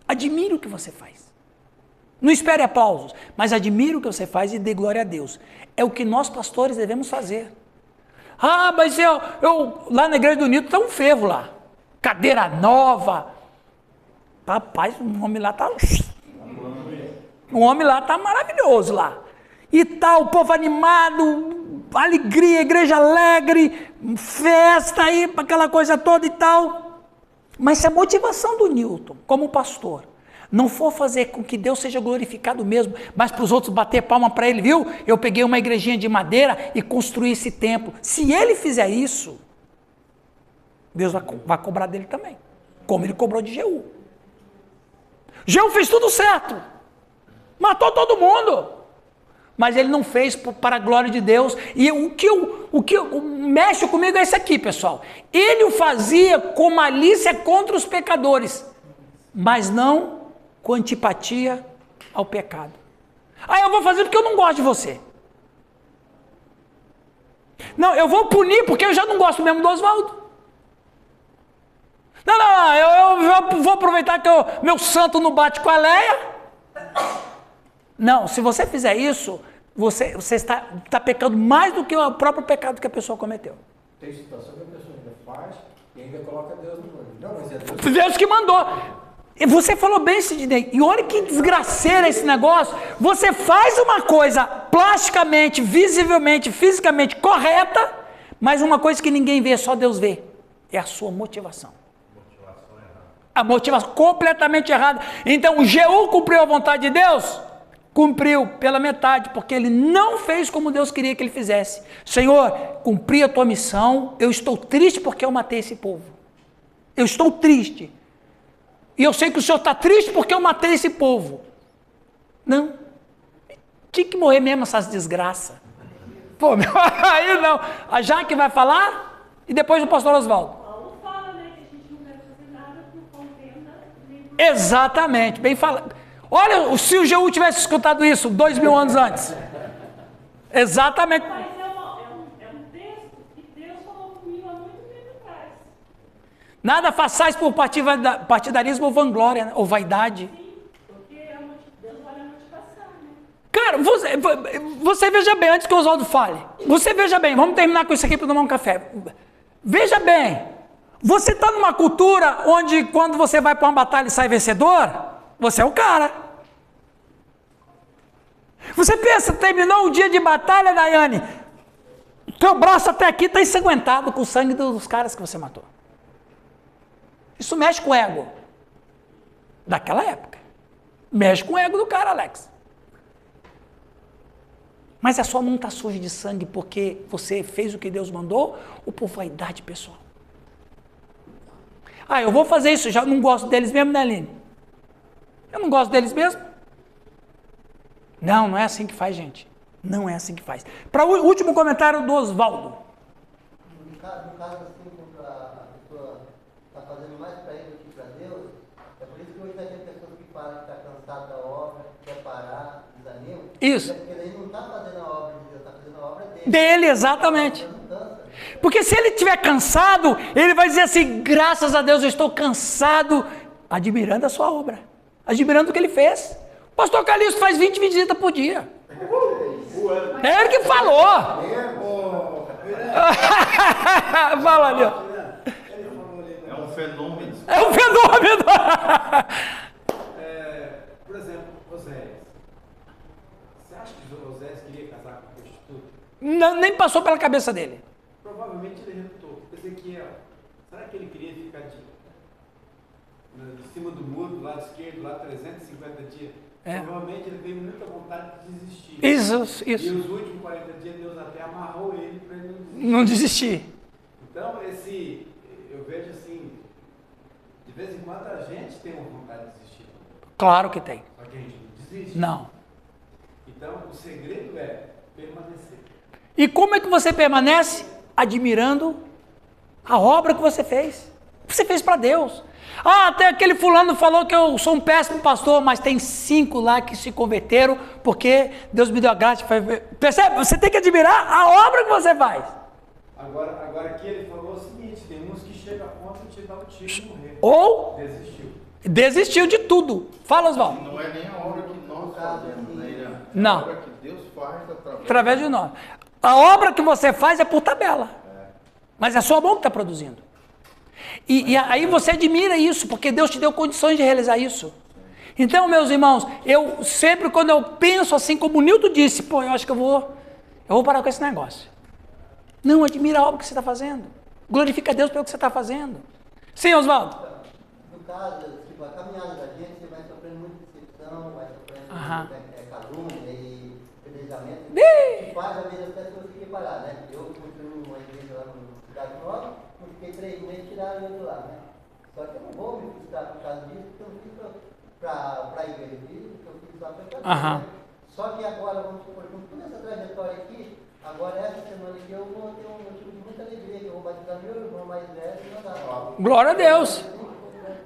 Admire o que você faz. Não espere aplausos, mas admire o que você faz e dê glória a Deus. É o que nós pastores devemos fazer. Ah, mas eu lá na igreja do Nito tá um fervo lá. Cadeira nova. Rapaz, o homem lá tá... O homem lá tá maravilhoso lá. E tal, o povo animado, alegria, igreja alegre, festa aí, aquela coisa toda e tal. Mas se a motivação do Newton, como pastor, não for fazer com que Deus seja glorificado mesmo, mas para os outros bater palma para ele, viu? Eu peguei uma igrejinha de madeira e construí esse templo. Se ele fizer isso, Deus vai cobrar dele também, como ele cobrou de Jeú. Jeú fez tudo certo, matou todo mundo, mas ele não fez para a glória de Deus. E o que mexe comigo é isso aqui, pessoal. Ele o fazia com malícia contra os pecadores, mas não com antipatia ao pecado. Ah, eu vou fazer porque eu não gosto de você. Não, eu vou punir porque eu já não gosto mesmo do Oswaldo. Não, eu vou aproveitar que meu santo não bate com a Leia. Não, se você fizer isso, você está pecando mais do que o próprio pecado que a pessoa cometeu. Tem situação que a pessoa ainda faz e ainda coloca Deus no mundo. Não, mas é Deus que mandou. E você falou bem, Sidney, e olha que desgraceira esse negócio. Você faz uma coisa plasticamente, visivelmente, fisicamente correta, mas uma coisa que ninguém vê, só Deus vê, é a sua motivação. A motivação completamente errada. Então o Jeú cumpriu a vontade de Deus? Cumpriu pela metade, porque ele não fez como Deus queria que ele fizesse. Senhor, cumpri a tua missão, eu estou triste porque eu matei esse povo. Eu estou triste. E eu sei que o Senhor está triste porque eu matei esse povo. Não. Tinha que morrer mesmo essas desgraças. Pô, meu, aí não. A Jaque vai falar e depois o pastor Oswaldo. Paulo fala, né, que a gente não deve fazer nada por contenda. Exatamente, bem falado. Olha, se o Jeú tivesse escutado isso 2000 anos antes. Exatamente. Mas é um texto que Deus falou comigo há muito tempo atrás. Nada façais por partidarismo ou vanglória, né? Ou vaidade. Sim, porque Deus olha a motivação, né? Cara, você veja bem, antes que o Oswaldo fale. Você veja bem, vamos terminar com isso aqui para tomar um café. Veja bem, você está numa cultura onde quando você vai para uma batalha e sai vencedor, você é o cara. Você pensa, terminou o dia de batalha, Daiane, teu braço até aqui está ensanguentado com o sangue dos caras que você matou. Isso mexe com o ego daquela época. Mexe com o ego do cara, Alex. Mas a sua mão está suja de sangue porque você fez o que Deus mandou ou por vaidade pessoal? Ah, eu vou fazer isso, já não gosto deles mesmo, né, Aline? Eu não gosto deles mesmo. Não, não é assim que faz, gente. Não é assim que faz. Para o último comentário do Oswaldo. No caso assim, quando a pessoa está fazendo mais para ele do que para Deus, é por isso que hoje tem pessoas que param, que está cansado da obra, quer parar, desanima. Isso. É porque ele não está fazendo a obra de Deus, está fazendo a obra dele. Dele, exatamente. Porque se ele estiver cansado, ele vai dizer assim, graças a Deus eu estou cansado, admirando a sua obra, admirando o que ele fez. O pastor Calixto faz 20 visitas por dia. É ele que falou. Fala ali, ó. É um fenômeno. É um fenômeno. Por exemplo, Oséias. Você acha que Oséias queria casar com a prostituta? Não, nem passou pela cabeça dele. Provavelmente ele relutou. Ezequiel, será que ele queria ficar de cima do muro, do lado esquerdo, lá 350 dias? Provavelmente ele teve muita vontade de desistir. Isso. E os últimos 40 dias Deus até amarrou ele para ele não desistir. Então, eu vejo assim, de vez em quando a gente tem uma vontade de desistir. Claro que tem. Só que a gente não desiste. Não. Então, o segredo é permanecer. E como é que você permanece? Admirando a obra que você fez. Você fez para Deus. Ah, até aquele fulano falou que eu sou um péssimo pastor, mas tem 5 lá que se converteram porque Deus me deu a graça. Percebe? Você tem que admirar a obra que você faz. Agora aqui ele falou o seguinte, tem uns que chegam a ponto de te dar um tiro e morrer. Ou desistiu de tudo. Fala, Oswaldo. Não é nem a obra que nós fazemos, né? É Não. a obra que Deus faz através de nós. A obra que você faz é por tabela. Mas é a sua mão que está produzindo. E aí você admira isso, porque Deus te deu condições de realizar isso. Então, meus irmãos, eu sempre quando eu penso assim, como o Nilton disse, pô, eu acho que eu vou parar com esse negócio. Não, admira a obra que você está fazendo. Glorifica a Deus pelo que você está fazendo. Sim, Oswaldo? No caso, tipo, a caminhada da gente, você vai sofrendo muita decepção, vai sofrendo calúnia e apedrejamento. Que faz a vida das pessoas fiquem paradas, né? Eu construí uma igreja lá no Cidade Nova, eu fiquei 3 meses e tiraram eu de lá, né? Só que eu não vou me frustrar por causa disso, porque eu não fiz para a igreja, eu fiz lá para a né? Só que agora, vamos supor, com toda essa trajetória aqui, agora essa semana aqui eu vou ter um motivo de muita alegria, que eu vou batizar meu irmão mais velho e mandar. Glória a Deus.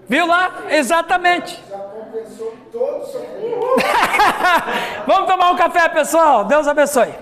Viu lá? Exatamente. Já compensou todo o seu Vamos tomar um café, pessoal. Deus abençoe.